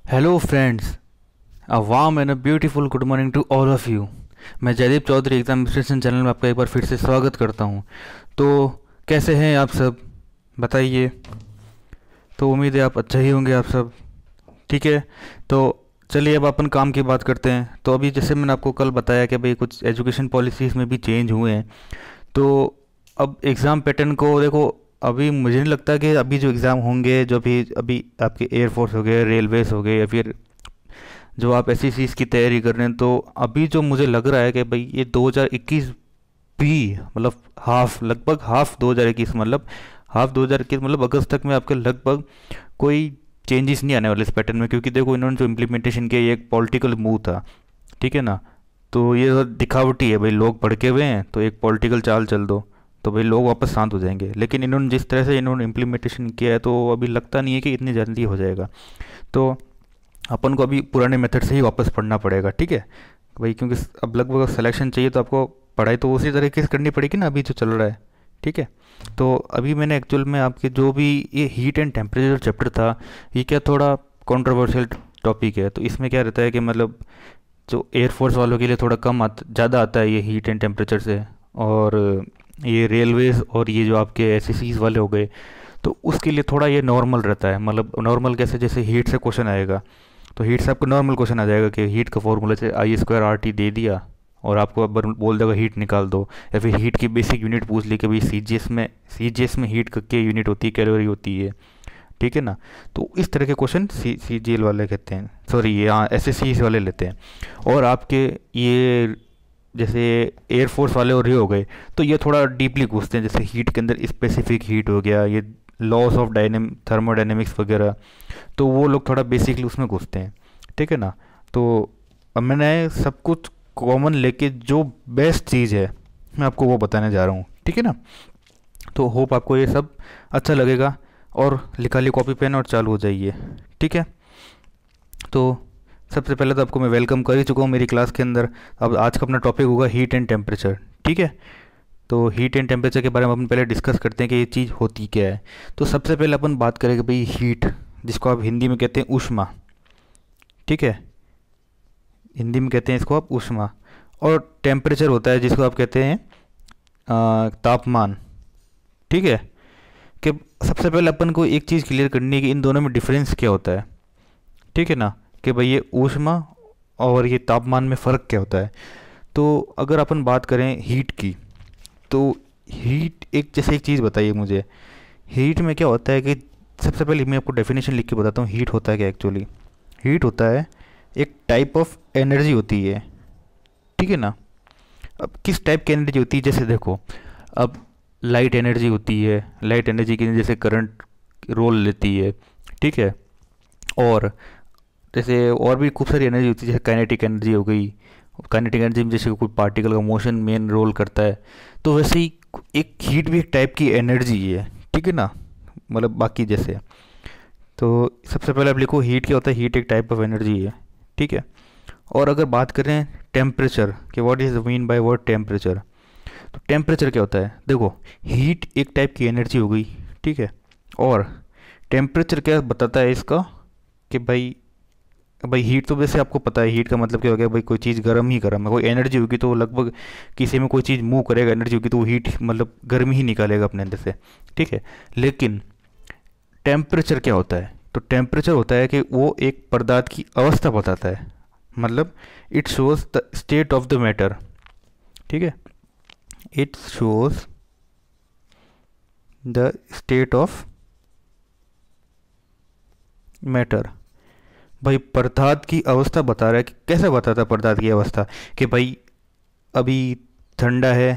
Hello friends, a warm and a beautiful good morning to all of you. मैं Jaydeep Chaudhary examination channel में आपका एक बार फिर से स्वागत करता हूं। तो कैसे हैं आप सब, बताइए। तो उम्मीद है आप अच्छा ही होंगे आप सब। ठीक है। तो चलिए अब अपन काम की बात करते हैं। तो अभी जैसे मैंने आपको कल बताया कि भाई कुछ एजुकेशन पॉलिसीज़ में भी चेंज हुए हैं। तो अब एग्ज़ाम पैटर्न को देखो। अभी मुझे नहीं लगता कि अभी जो एग्ज़ाम होंगे, जो अभी अभी आपके एयरफोर्स हो गए, रेलवेज हो गए, या फिर जो आप ऐसी चीज़ की तैयारी कर रहे हैं, तो अभी जो मुझे लग रहा है कि भाई ये 2021 भी मतलब हाफ, लगभग हाफ 2021 मतलब हाफ 2021 मतलब अगस्त तक में आपके लगभग कोई चेंजेस नहीं आने वाले इस पैटर्न में। क्योंकि देखो इन्होंने जो इम्प्लीमेंटेशन किया ये एक पॉलिटिकल मूव था। ठीक है ना। तो ये दिखावटी है भाई, लोग भड़के हुए हैं तो एक पॉलिटिकल चाल चल दो तो भाई लोग वापस शांत हो जाएंगे। लेकिन इन्होंने जिस तरह से इन्होंने इम्प्लीमेंटेशन किया है तो अभी लगता नहीं है कि इतनी जल्दी हो जाएगा। तो अपन को अभी पुराने मेथड से ही वापस पढ़ना पड़ेगा। ठीक है भाई, क्योंकि अब लगभग सिलेक्शन चाहिए तो आपको पढ़ाई तो उसी तरीके से करनी पड़ेगी ना अभी जो चल रहा है। ठीक है। तो अभी मैंने एक्चुअल में आपके जो भी ये हीट एंड टेम्परेचर चैप्टर था, ये क्या थोड़ा कंट्रोवर्शियल टॉपिक है। तो इसमें क्या रहता है कि मतलब जो एयरफोर्स वालों के लिए थोड़ा कम ज़्यादा आता है ये हीट एंड टेम्परेचर से। और ये रेलवेज और ये जो आपके एसएससीज वाले हो गए, तो उसके लिए थोड़ा ये नॉर्मल रहता है। मतलब नॉर्मल कैसे, जैसे हीट से क्वेश्चन आएगा तो हीट से आपको नॉर्मल क्वेश्चन आ जाएगा कि हीट का फॉर्मूला से I² RT दे दिया और आपको अब बोल देगा हीट निकाल दो। या फिर हीट की बेसिक यूनिट पूछ ली कि भाई सीजीएस में हीट की यूनिट होती है, कैलोरी होती है। ठीक है ना। तो इस तरह के क्वेश्चन सीजीएल वाले कहते हैं, सॉरी ये हाँ एसएससी वाले लेते हैं। और आपके ये जैसे एयरफोर्स वाले और ये हो गए तो ये थोड़ा डीपली पूछते हैं, जैसे हीट के अंदर स्पेसिफिक हीट हो गया, ये लॉस ऑफ थर्मोडाइनमिक्स वगैरह। तो वो लोग थोड़ा बेसिकली उसमें घुसते हैं। ठीक है ना। तो अब मैंने सब कुछ कॉमन लेके जो बेस्ट चीज़ है मैं आपको वो बताने जा रहा हूँ। ठीक है ना। तो होप आपको ये सब अच्छा लगेगा। और लिखा ली कॉपी पेन और चालू हो जाइए। ठीक है। तो सबसे पहले तो आपको मैं वेलकम कर ही चुका हूँ मेरी क्लास के अंदर। अब आज का अपना टॉपिक होगा हीट एंड टेम्परेचर। ठीक है। तो हीट एंड टेम्परेचर के बारे में अपन पहले डिस्कस करते हैं कि ये चीज़ होती क्या है। तो सबसे पहले अपन बात करेंगे भाई हीट, जिसको आप हिंदी में कहते हैं ऊष्मा। ठीक है। हिंदी में कहते हैं इसको आप ऊष्मा। और टेम्परेचर होता है जिसको आप कहते हैं तापमान। ठीक है। कि सबसे पहले अपन को एक चीज़ क्लियर करनी है कि इन दोनों में डिफरेंस क्या होता है। ठीक है ना। कि भाई ये ऊष्मा और ये तापमान में फ़र्क क्या होता है। तो अगर अपन बात करें हीट की, तो हीट एक, जैसे एक चीज़ बताइए मुझे, हीट में क्या होता है कि सबसे पहले मैं आपको डेफिनेशन लिख के बताता हूँ हीट होता है क्या एक्चुअली। हीट होता है एक टाइप ऑफ एनर्जी होती है। ठीक है ना। अब किस टाइप की एनर्जी होती है, जैसे देखो अब लाइट एनर्जी होती है, लाइट एनर्जी की जैसे करंट रोल लेती है। ठीक है। और जैसे और भी खूब सारी एनर्जी होती है, जैसे काइनेटिक एनर्जी हो गई। काइनेटिक एनर्जी में जैसे कोई पार्टिकल का मोशन मेन रोल करता है, तो वैसे ही एक हीट भी एक टाइप की एनर्जी है। ठीक है ना। मतलब बाकी जैसे, तो सबसे पहले आप लिखो हीट क्या होता है। हीट एक टाइप ऑफ एनर्जी है। ठीक है। और अगर बात करें टेम्परेचर कि what is mean by word temperature, तो टेम्परेचर क्या होता है, देखो हीट एक टाइप की एनर्जी हो गई। ठीक है। और टेम्परेचर क्या बताता है इसका कि भाई भाई हीट तो वैसे आपको पता है हीट का मतलब क्या हो गया भाई, कोई चीज़ गर्म ही गर्म है। कोई एनर्जी होगी तो लगभग किसी में कोई चीज़ मूव करेगा, एनर्जी होगी तो वो हीट मतलब गर्मी ही निकालेगा अपने अंदर से। ठीक है। लेकिन टेम्परेचर क्या होता है, तो टेम्परेचर होता है कि वो एक पदार्थ की अवस्था बताता है। मतलब it shows the state of the matter. ठीक है। It shows the state of matter. भाई पदार्थ की अवस्था बता रहा है कि कैसे बताता है पदार्थ की अवस्था, कि भाई अभी ठंडा है,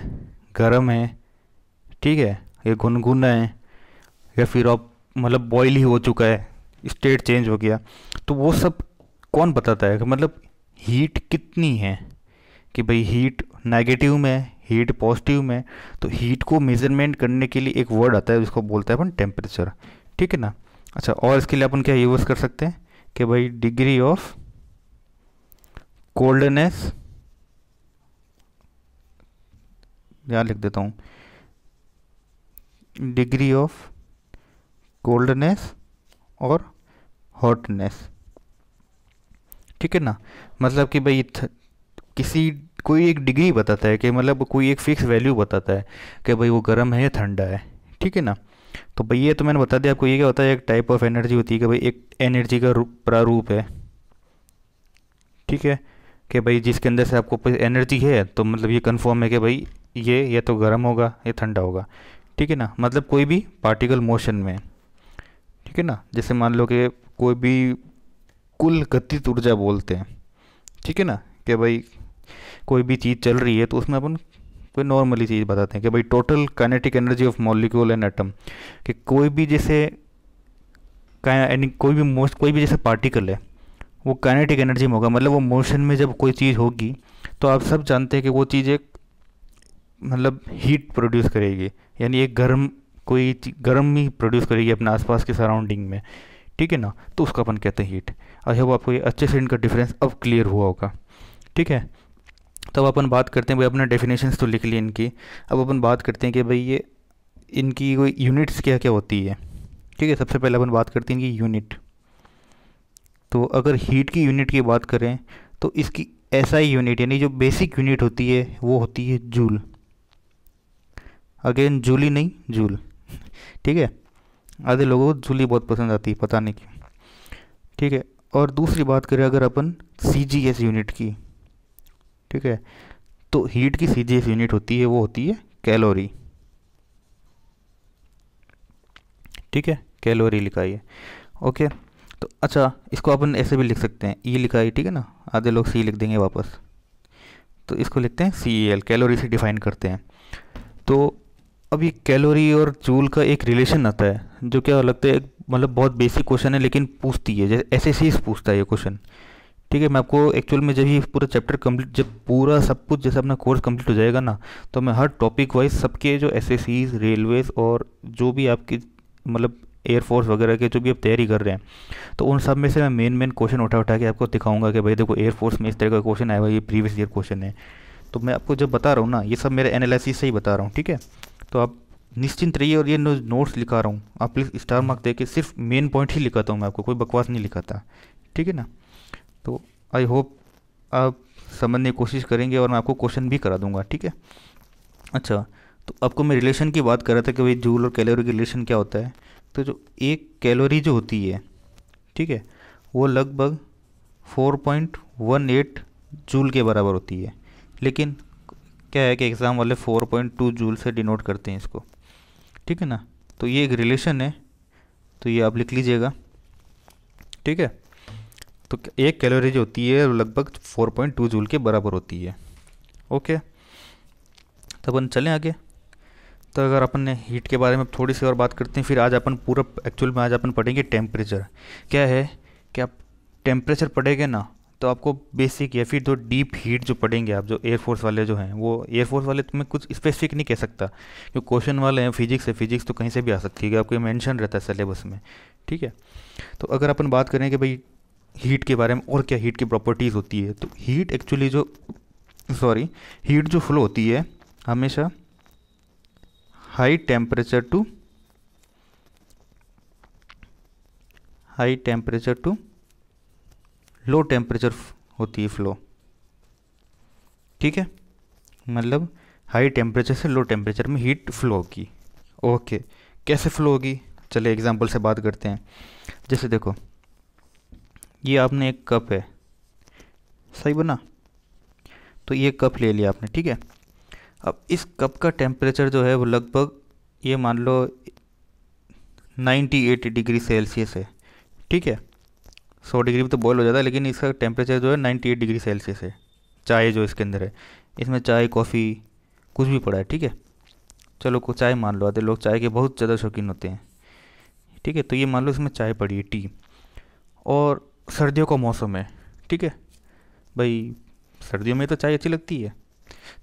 गर्म है। ठीक है। ये गुनगुना है, या फिर अब मतलब बॉयल ही हो चुका है, स्टेट चेंज हो गया। तो वो सब कौन बताता है कि मतलब हीट कितनी है, कि भाई हीट नेगेटिव में, हीट पॉजिटिव में। तो हीट को मेजरमेंट करने के लिए एक वर्ड आता है जिसको बोलते हैं अपन टेम्परेचर। ठीक है ना। अच्छा, और इसके लिए अपन क्या यूज़ कर सकते हैं कि भाई डिग्री ऑफ कोल्डनेस, यहाँ लिख देता हूँ, डिग्री ऑफ कोल्डनेस और हॉटनेस। ठीक है ना। मतलब कि भाई किसी कोई एक डिग्री बताता है कि मतलब कोई एक फिक्स वैल्यू बताता है कि भाई वो गर्म है या ठंडा है। ठीक है ना। तो भाई ये तो मैंने बता दिया आपको। ये क्या होता है, एक टाइप ऑफ एनर्जी होती है कि भाई एक एनर्जी का प्रारूप है। ठीक है। कि भाई जिसके अंदर से आपको एनर्जी है तो मतलब ये कंफर्म है कि भाई ये या तो गर्म होगा या ठंडा होगा। ठीक है ना। मतलब कोई भी पार्टिकल मोशन में। ठीक है ना। जैसे मान लो कि कोई भी कुल गतिज ऊर्जा बोलते हैं। ठीक है ना। कि भाई कोई भी चीज़ चल रही है तो उसमें अपन कोई नॉर्मली चीज़ बताते हैं कि भाई total kinetic energy of molecule and atom. कि कोई भी जैसे कोई भी जैसे पार्टिकल है वो काइनेटिक एनर्जी में होगा। मतलब वो मोशन में जब कोई चीज़ होगी तो आप सब जानते हैं कि वो चीज़ एक मतलब हीट प्रोड्यूस करेगी। यानी एक गर्म ही प्रोड्यूस करेगी अपने आसपास के सराउंडिंग में। ठीक है ना। तो उसका अपन कहते हैं हीट। आई होप आपको ये अच्छे से इनका डिफरेंस अब क्लियर हुआ होगा। ठीक है। तब अपन बात करते हैं भाई, अपने डेफिनेशंस तो लिख ली इनकी। अब अपन बात करते हैं कि भाई ये इनकी कोई यूनिट्स क्या क्या होती है। ठीक है। सबसे पहले अपन बात करते हैं इनकी यूनिट। तो अगर हीट की यूनिट की बात करें तो इसकी एसआई यूनिट यानी जो बेसिक यूनिट होती है वो होती है जूल। अगेन जूली नहीं, जूल। ठीक है। आधे लोगों को जूली बहुत पसंद आती है, पता नहीं क्यों। ठीक है। और दूसरी बात करें अगर अपन सी जी एस यूनिट की। ठीक है। तो हीट की सी जी एस यूनिट होती है वो होती है कैलोरी। ठीक है। कैलोरी लिखा है। ओके। तो अच्छा, इसको अपन ऐसे भी लिख सकते हैं, ई लिखा है। ठीक है ना। आधे लोग सी लिख देंगे वापस। तो इसको लिखते हैं सी एल, कैलोरी से डिफाइन करते हैं। तो अब ये कैलोरी और जूल का एक रिलेशन आता है जो क्या लगता है मतलब बहुत बेसिक क्वेश्चन है लेकिन पूछती है, जैसे एसएससी पूछता है ये क्वेश्चन। ठीक है। मैं आपको एक्चुअल में जब ये पूरा चैप्टर कंप्लीट, जब पूरा सब कुछ जैसे अपना कोर्स कंप्लीट हो जाएगा ना, तो मैं हर टॉपिक वाइज सबके जो एसएससीज, रेलवेज और जो भी आपकी मतलब एयरफोर्स वगैरह के जो भी आप तैयारी कर रहे हैं, तो उन सब में से मैं मेन मेन क्वेश्चन उठा उठा के आपको दिखाऊंगा कि भाई देखो एयरफोर्स में इस तरह का क्वेश्चन आया हुआ, ये प्रीवियस ईयर क्वेश्चन है। तो मैं आपको जब बता रहा हूँ ना, ये सब मेरे एनालिसिस से ही बता रहा हूँ। ठीक है। तो आप निश्चिंत रहिए। और ये नोट्स लिखा रहा हूँ, आप प्लीज़ स्टार मार्क दे के सिर्फ मेन पॉइंट ही लिखाता हूँ मैं आपको, कोई बकवास नहीं लिखाता। ठीक है ना। तो आई होप आप समझने की कोशिश करेंगे और मैं आपको क्वेश्चन भी करा दूंगा। ठीक है। अच्छा, तो आपको मैं रिलेशन की बात कर रहा था कि भाई जूल और कैलोरी की रिलेशन क्या होता है। तो जो एक कैलोरी जो होती है, ठीक है, वो लगभग 4.18 जूल के बराबर होती है। लेकिन क्या है कि एग्ज़ाम वाले 4.2 जूल से डिनोट करते हैं इसको। ठीक है ना। तो ये एक रिलेशन है, तो ये आप लिख लीजिएगा। ठीक है। तो एक कैलोरी जो होती है वो लगभग 4.2 जूल के बराबर होती है। ओके। तो अपन चलें आगे। तो अगर अपन ने हीट के बारे में थोड़ी सी और बात करते हैं, फिर आज अपन पूरा एक्चुअल में आज अपन पढ़ेंगे टेम्परेचर। क्या है कि आप टेम्परेचर पढ़ेंगे ना तो आपको बेसिक या फिर जो डीप हीट जो पढ़ेंगे आप, जो एयरफोर्स वाले जो हैं, वो एयरफोर्स वाले तो मैं कुछ स्पेसिफिक नहीं कह सकता क्योंकि क्वेश्चन वाले हैं फिजिक्स है, फिजिक्स तो कहीं से भी आ सकती है, आपको ये मेंशन रहता है सिलेबस में। ठीक है। तो अगर अपन बात करें कि भाई हीट के बारे में और क्या हीट की प्रॉपर्टीज़ होती है, तो हीट एक्चुअली जो हीट जो फ्लो होती है हमेशा high temperature to low temperature होती है फ्लो। ठीक है। मतलब हाई टेम्परेचर से लो टेम्परेचर में हीट फ्लो होगी। ओके। कैसे फ्लो होगी, चलिए एग्जांपल से बात करते हैं। जैसे देखो, ये आपने एक कप है, सही बना। तो ये कप ले लिया आपने। ठीक है। अब इस कप का टेम्परेचर जो है वो लगभग ये मान लो 98 डिग्री सेल्सियस है। ठीक है। 100 डिग्री भी तो बॉयल हो जाता है, लेकिन इसका टेम्परेचर जो है 98 डिग्री सेल्सियस है। चाय जो इसके अंदर है, इसमें चाय कॉफ़ी कुछ भी पड़ा है। ठीक है। चलो को चाय मान लो, आधे लोग चाय के बहुत ज़्यादा शौकीन होते हैं। ठीक है। तो ये मान लो इसमें चाय पड़ी है, टी, और सर्दियों का मौसम है। ठीक है। भाई सर्दियों में तो चाय अच्छी लगती है।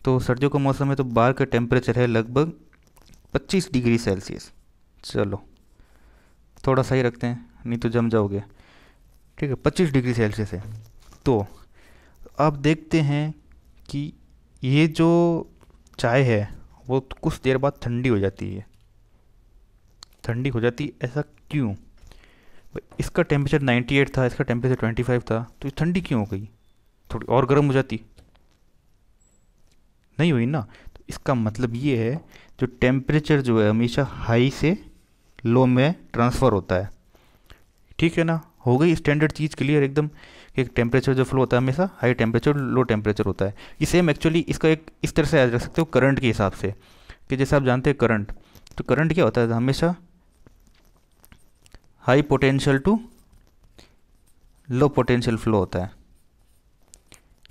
तो सर्दियों का मौसम है तो बाहर का टेम्परेचर है लगभग 25 डिग्री सेल्सियस। चलो थोड़ा सही रखते हैं, नहीं तो जम जाओगे। ठीक है। 25 डिग्री सेल्सियस है। तो अब देखते हैं कि ये जो चाय है वो कुछ देर बाद ठंडी हो जाती है। ठंडी हो जाती है, ऐसा क्यों? इसका टेम्परेचर 98 था, इसका टेम्परेचर 25 था, तो ये ठंडी क्यों हो गई? थोड़ी और गर्म हो जाती, नहीं हुई ना। तो इसका मतलब ये है, जो टेम्परेचर जो है हमेशा हाई से लो में ट्रांसफ़र होता है, ठीक है ना। हो गई स्टैंडर्ड चीज़ क्लियर एकदम, कि एक टेम्परेचर जो फ्लो होता है हमेशा हाई टेम्परेचर लो टेम्परेचर होता है। ये सेम एक्चुअली इसका एक इस तरह से याद रख सकते हो करंट के हिसाब से, कि जैसे आप जानते हैं करंट, तो करंट क्या होता है, हमेशा high potential to low potential flow होता है,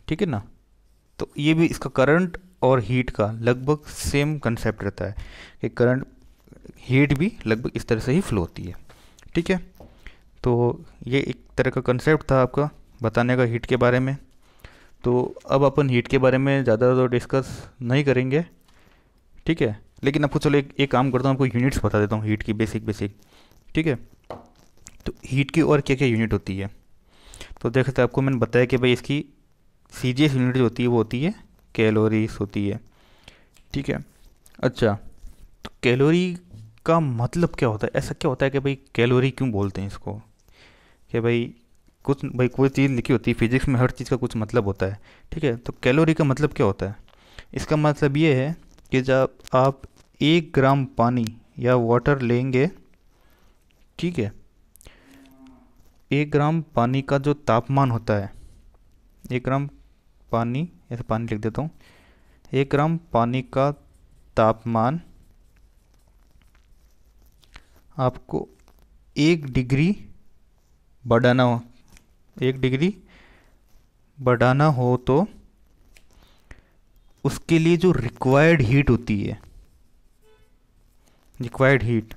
ठीक है ना। तो ये भी इसका करंट और हीट का लगभग सेम कंसेप्ट रहता है, कि करंट हीट भी लगभग इस तरह से ही फ्लो होती है, ठीक है। तो ये एक तरह का कंसेप्ट था आपका बताने का हीट के बारे में। तो अब अपन हीट के बारे में ज़्यादा तो डिस्कस नहीं करेंगे, ठीक है। लेकिन आपको चलो एक काम करता हूँ, आपको यूनिट्स बता देता हूँ हीट की, बेसिक बेसिक, ठीक है। तो हीट की और क्या क्या यूनिट होती है, तो देखते आपको मैंने बताया कि भाई इसकी सीजीएस यूनिट जो होती है वो होती है कैलोरीज होती है, ठीक है। अच्छा, तो कैलोरी का मतलब क्या होता है, ऐसा क्या होता है कि भाई कैलोरी क्यों बोलते हैं इसको, कि भाई कोई चीज़ लिखी होती है फिजिक्स में, हर चीज़ का कुछ मतलब होता है, ठीक है। तो कैलोरी का मतलब क्या होता है, इसका मतलब ये है कि जब आप 1 ग्राम पानी या वाटर लेंगे, ठीक है, 1 ग्राम पानी का जो तापमान होता है, 1 ग्राम पानी, ऐसे पानी लिख देता हूँ, 1 ग्राम पानी का तापमान आपको 1 डिग्री बढ़ाना हो, 1 डिग्री बढ़ाना हो तो उसके लिए जो रिक्वायर्ड हीट होती है, रिक्वायर्ड हीट,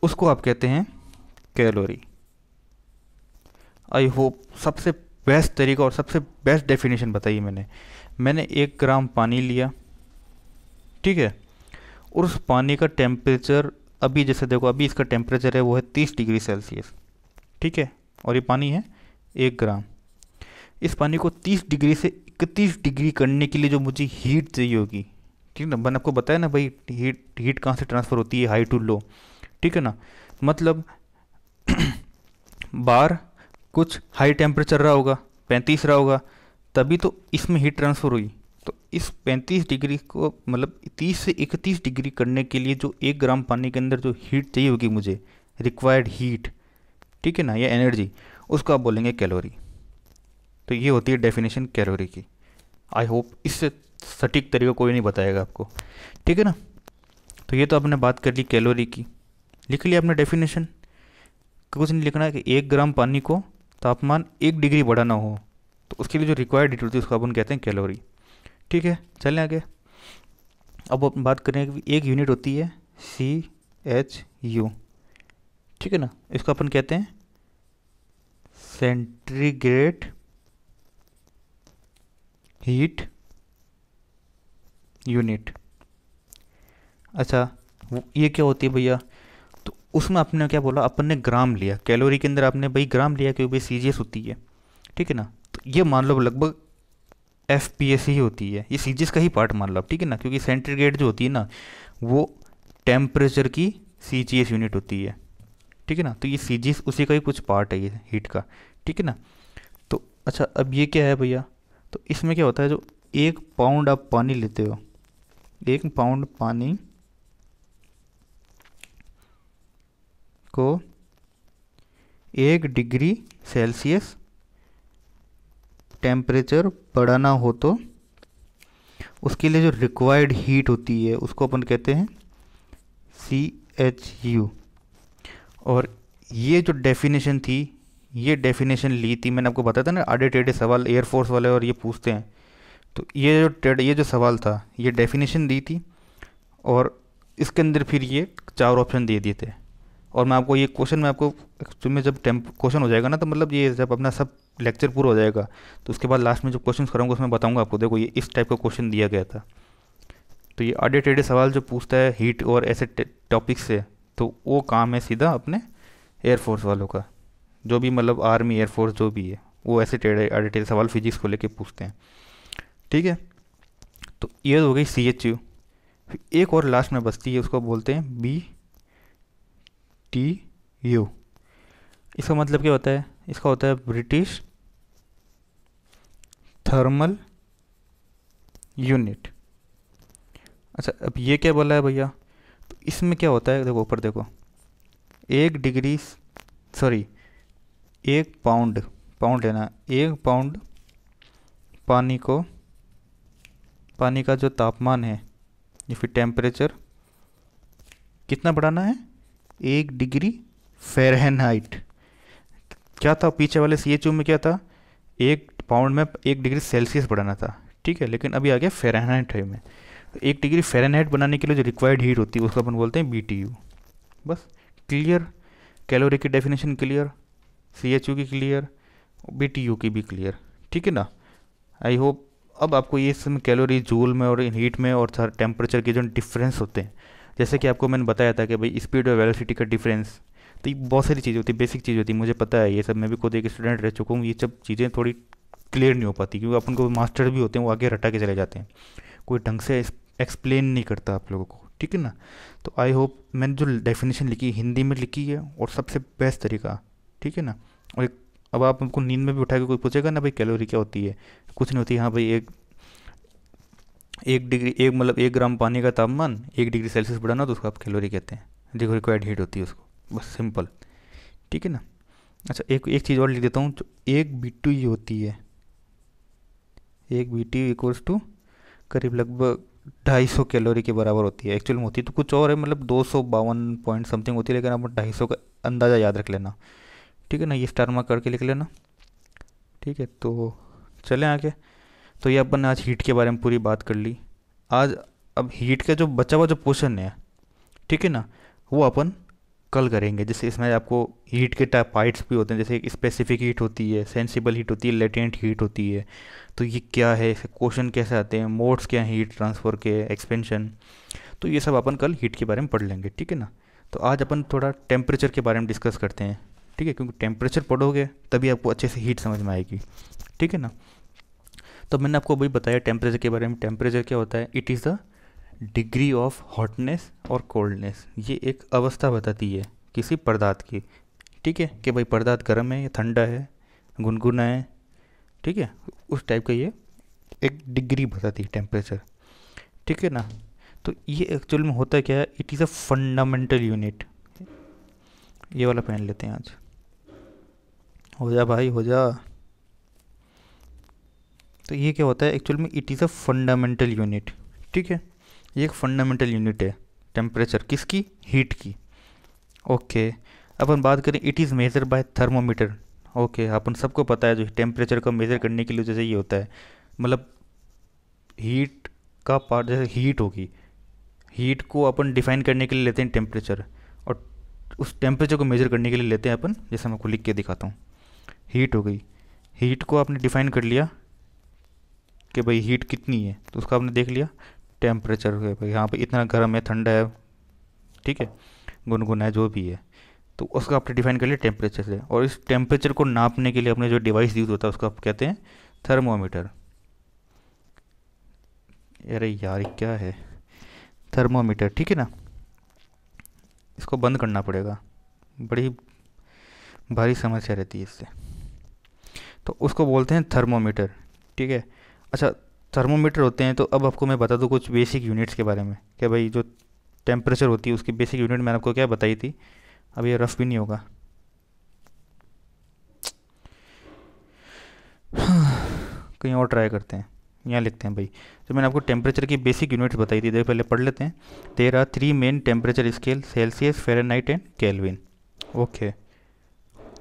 उसको आप कहते हैं कैलोरी। आई होप सबसे बेस्ट तरीका और सबसे बेस्ट डेफिनेशन बताई मैंने 1 ग्राम पानी लिया, ठीक है, और उस पानी का टेम्परेचर, अभी जैसे देखो अभी इसका टेम्परेचर है वो है 30 डिग्री सेल्सियस, ठीक है, और ये पानी है 1 ग्राम। इस पानी को 30 डिग्री से 31 डिग्री करने के लिए जो मुझे हीट चाहिए होगी, ठीक है ना, मैंने आपको बताया ना भाई हीट कहाँ से ट्रांसफ़र होती है, हाई टू लो, ठीक है ना। मतलब बाहर कुछ हाई टेम्परेचर रहा होगा, 35 रहा होगा, तभी तो इसमें हीट ट्रांसफ़र हुई। तो इस 35 डिग्री को मतलब 30 से 31 डिग्री करने के लिए जो 1 ग्राम पानी के अंदर जो हीट चाहिए होगी मुझे, रिक्वायर्ड हीट, ठीक है ना, या एनर्जी, उसको आप बोलेंगे कैलोरी। तो ये होती है डेफिनेशन कैलोरी की। आई होप इससे सटीक तरीका कोई नहीं बताएगा आपको, ठीक है ना। तो ये तो आपने बात कर ली कैलोरी की, लिख लिया आपने डेफिनेशन, कुछ नहीं लिखना है कि 1 ग्राम पानी को तापमान 1 डिग्री बढ़ाना हो तो उसके लिए जो रिक्वायर्ड हीट होती है उसको अपन कहते हैं कैलोरी, ठीक है। चलें आगे। अब अपन बात करें कि एक यूनिट होती है CHU, ठीक है ना, इसको अपन कहते हैं सेंटीग्रेड हीट यूनिट। अच्छा, ये क्या होती है भैया, तो उसमें आपने क्या बोला, अपन ने ग्राम लिया, कैलोरी के अंदर आपने भाई ग्राम लिया क्योंकि भाई सीजीएस होती है, ठीक है ना। तो ये मान लो लगभग FPS ही होती है, ये सीजीएस का ही पार्ट मान लो आप, ठीक है ना, क्योंकि सेंटीग्रेड जो होती है ना वो टेम्परेचर की सीजीएस यूनिट होती है, ठीक है ना। तो ये सीजीएस उसी का ही कुछ पार्ट है ये हीट का, ठीक है ना। तो अच्छा, अब ये क्या है भैया, तो इसमें क्या होता है, जो 1 पाउंड आप पानी लेते हो, 1 पाउंड पानी को 1 डिग्री सेल्सियस टेम्परेचर बढ़ाना हो तो उसके लिए जो रिक्वायर्ड हीट होती है उसको अपन कहते हैं CHU। और ये जो डेफिनेशन थी, ये डेफिनेशन ली थी, मैंने आपको बताया था ना, आधे टेढ़े सवाल एयरफोर्स वाले और ये पूछते हैं। तो ये जो सवाल था ये डेफिनेशन दी थी, और इसके अंदर फिर ये 4 ऑप्शन दे दिए थे। और मैं आपको ये क्वेश्चन में आपको एक्चुअली में जब क्वेश्चन हो जाएगा ना, तो मतलब ये जब अपना सब लेक्चर पूरा हो जाएगा तो उसके बाद लास्ट में जो क्वेश्चन कराऊंगा उसमें बताऊंगा आपको, देखो ये इस टाइप का क्वेश्चन दिया गया था। तो ये आधे टेढ़े सवाल जो पूछता है हीट और ऐसे टॉपिक से, तो वो काम है सीधा अपने एयरफोर्स वालों का, जो भी मतलब आर्मी एयरफोर्स जो भी है वो ऐसे टेढ़े आधे टेढ़े सवाल फिजिक्स को लेके पूछते हैं, ठीक है। तो ये हो गई CHU। फिर एक और लास्ट में बचती है, उसको बोलते हैं BTU। इसका मतलब क्या होता है? इसका होता है ब्रिटिश थर्मल यूनिट। अच्छा, अब ये क्या बोला है भैया? तो इसमें क्या होता है, देखो ऊपर देखो, 1 डिग्री, सॉरी 1 पाउंड, पाउंड लेना, 1 पाउंड पानी को, पानी का जो तापमान है या फिर टेम्परेचर कितना बढ़ाना है? 1 डिग्री फ़ारेनहाइट। क्या था पीछे वाले CHU में, क्या था? 1 पाउंड में 1 डिग्री सेल्सियस बढ़ाना था, ठीक है, लेकिन अभी आ गया फ़ारेनहाइट में। तो 1 डिग्री फ़ारेनहाइट बनाने के लिए जो रिक्वायर्ड हीट होती है उसको अपन बोलते हैं BTU। बस, क्लियर? कैलोरी की डेफिनेशन क्लियर, CHU की क्लियर, BTU की भी क्लियर, ठीक है ना? आई होप अब आपको ये सब कैलोरी जूल में और हीट में और टेम्परेचर के जो डिफरेंस होते हैं, जैसे कि आपको मैंने बताया था कि भाई स्पीड और वेलोसिटी का डिफरेंस, तो ये बहुत सारी चीज़ें होती है, बेसिक चीज़ होती है, मुझे पता है ये सब, मैं भी खुद एक स्टूडेंट रह चुका हूँ, ये सब चीज़ें थोड़ी क्लियर नहीं हो पाती क्योंकि अपन को मास्टर भी होते हैं वो आगे रटा के चले जाते हैं, कोई ढंग से एक्सप्लेन नहीं करता आप लोगों को, ठीक है ना? तो आई होप मैंने जो डेफिनेशन लिखी हिंदी में लिखी है और सबसे बेस्ट तरीका, ठीक है ना? और अब आप हमको नींद में भी उठा के कोई पूछेगा ना भाई कैलोरी क्या होती है, कुछ नहीं होती, हाँ भाई एक 1 डिग्री, एक मतलब 1 ग्राम पानी का तापमान 1 डिग्री सेल्सियस बढ़ाना तो उसको आप कैलोरी कहते हैं, देखो रिक्वायर्ड हीट होती है उसको, बस सिंपल, ठीक है ना? अच्छा, एक एक चीज़ और लिख देता हूँ, जो 1 BTU होती है, 1 BTU इक्वल्स टू करीब लगभग 250 कैलोरी के बराबर होती है, एक्चुअल में होती तो कुछ और है, मतलब 252 पॉइंट समथिंग होती है, लेकिन आप 250 का अंदाज़ा याद रख लेना, ठीक है ना? ये स्टार मार्क करके लिख लेना, ठीक है? तो चलें आगे। तो ये अपन ने आज हीट के बारे में पूरी बात कर ली आज। अब हीट का जो बचा हुआ जो पोर्शन है, ठीक है ना, वो अपन कल करेंगे। जैसे इसमें आपको हीट के टाइप पार्ट्स भी होते हैं, जैसे एक स्पेसिफिक हीट होती है, सेंसिबल हीट होती है, लेटेंट हीट होती है। तो ये क्या है, इसके क्वेश्चन कैसे आते हैं, मोड्स क्या हैं हीट ट्रांसफ़र के, एक्सपेंशन, तो ये सब अपन कल हीट के बारे में पढ़ लेंगे, ठीक है ना? तो आज अपन थोड़ा टेम्परेचर के बारे में डिस्कस करते हैं, ठीक है, क्योंकि टेम्परेचर पढ़ोगे तभी आपको अच्छे से हीट समझ में आएगी, ठीक है ना? तो मैंने आपको अभी बताया टेम्परेचर के बारे में। टेम्परेचर क्या होता है? It is the degree of hotness और कोल्डनेस। ये एक अवस्था बताती है किसी पदार्थ की, ठीक है, कि भाई पदार्थ गर्म है या ठंडा है, गुनगुना है, ठीक है, उस टाइप का ये एक डिग्री बताती है टेम्परेचर, ठीक है ना? तो ये एक्चुअल में होता क्या है? It is a fundamental unit. ये वाला पहन लेते हैं आज, हो जा भाई हो जा। तो ये क्या होता है एक्चुअल में? It is a fundamental unit, ठीक है, ये एक फंडामेंटल यूनिट है टेम्परेचर, किसकी? हीट की। ओके, अपन बात करें, it is measure by thermometer. Okay, अपन सबको पता है जो टेम्परेचर को मेज़र करने के लिए जैसे ये होता है, मतलब हीट का पार्ट, जैसे हीट होगी, हीट को अपन डिफाइन करने के लिए लेते हैं टेम्परेचर, और उस टेम्परेचर को मेज़र करने के लिए लेते हैं अपन, जैसे मैं आपको लिख के दिखाता हूँ। हीट हो गई, हीट को आपने डिफाइन कर लिया कि भाई हीट कितनी है, तो उसका आपने देख लिया टेम्परेचर है, भाई यहाँ पे इतना गर्म है, ठंडा है, ठीक है, गुनगुना है, जो भी है, तो उसका आपने डिफाइन कर लिया टेम्परेचर से। और इस टेम्परेचर को नापने के लिए अपने जो डिवाइस यूज़ होता है उसको आप कहते हैं थर्मोमीटर। अरे यार ये क्या है? थर्मोमीटर, ठीक है ना? इसको बंद करना पड़ेगा, बड़ी भारी समस्या रहती है इससे। तो उसको बोलते हैं थर्मोमीटर, ठीक है। अच्छा, थर्मोमीटर होते हैं, तो अब आपको मैं बता दूं कुछ बेसिक यूनिट्स के बारे में, कि भाई जो टेम्परेचर होती है उसकी बेसिक यूनिट मैंने आपको क्या बताई थी। अब ये रफ भी नहीं होगा, कहीं और ट्राई करते हैं, यहाँ लिखते हैं भाई। तो मैंने आपको टेम्परेचर की बेसिक यूनिट्स बताई थी, देखो पहले पढ़ लेते हैं। There are 3 main temperature scale, Celsius, Fahrenheit and Kelvin. Okay,